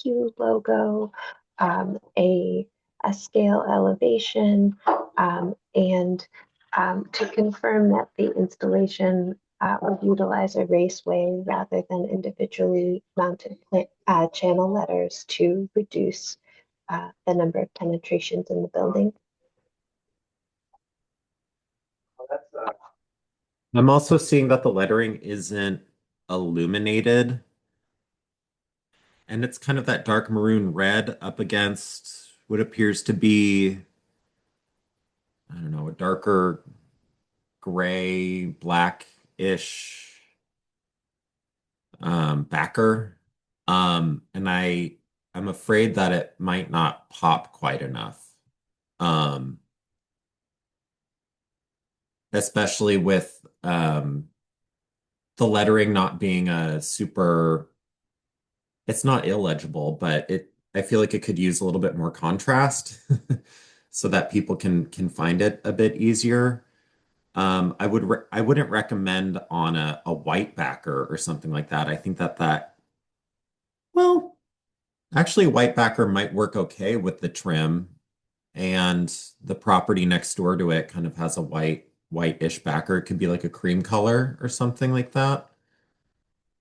Q logo, a scale elevation, and to confirm that the installation would utilize a raceway rather than individually mounted channel letters to reduce the number of penetrations in the building. I'm also seeing that the lettering isn't illuminated. And it's kind of that dark maroon red up against what appears to be, I don't know, a darker gray, black-ish backer. And I'm afraid that it might not pop quite enough. Especially with the lettering not being a super, it's not illegible, but I feel like it could use a little bit more contrast. so that people can find it a bit easier. I wouldn't recommend on a white backer or something like that. I think that well, actually, a white backer might work okay with the trim, and the property next door to it kind of has a white-ish backer. It could be like a cream color or something like that.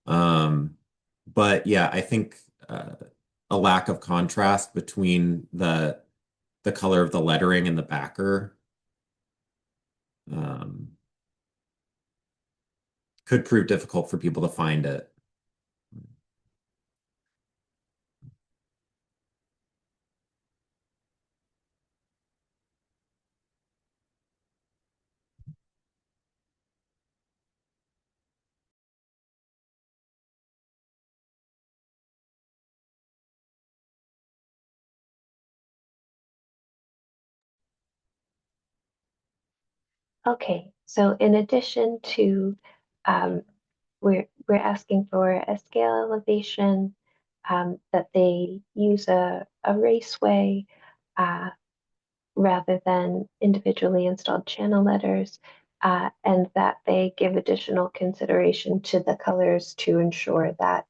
Um, but yeah, I think a lack of contrast between the color of the lettering and the backer um, could prove difficult for people to find it. Okay, so in addition to, we're asking for a scale elevation, that they use a raceway rather than individually installed channel letters, and that they give additional consideration to the colors to ensure that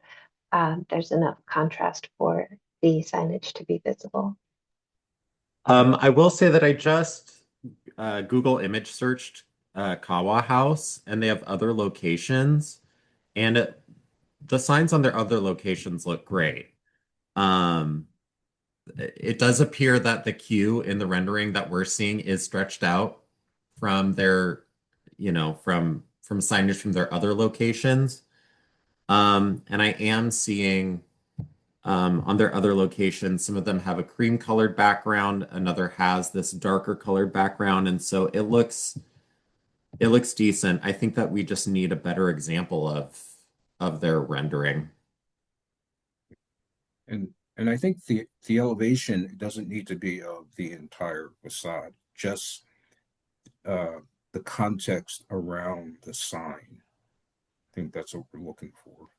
there's enough contrast for the signage to be visible. I will say that I just Google image searched Kawa House, and they have other locations, and the signs on their other locations look great. Um, it does appear that the queue in the rendering that we're seeing is stretched out from their, from signage from their other locations. And I am seeing on their other locations, some of them have a cream colored background, another has this darker colored background, and so it looks decent. I think that we just need a better example of their rendering. And I think the elevation doesn't need to be of the entire facade, just the context around the sign. I think that's what we're looking for.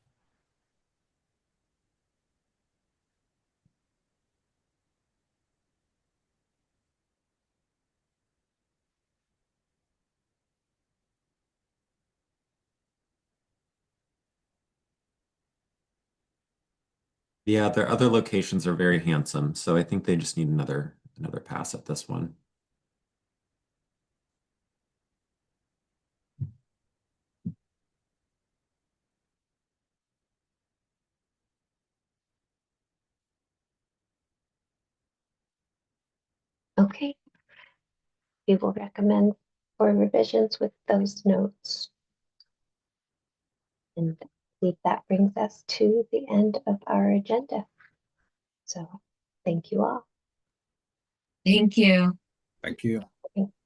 Yeah, their other locations are very handsome, so I think they just need another pass at this one. Okay, we will recommend for revisions with those notes. And I believe that brings us to the end of our agenda. So thank you all. Thank you. Thank you.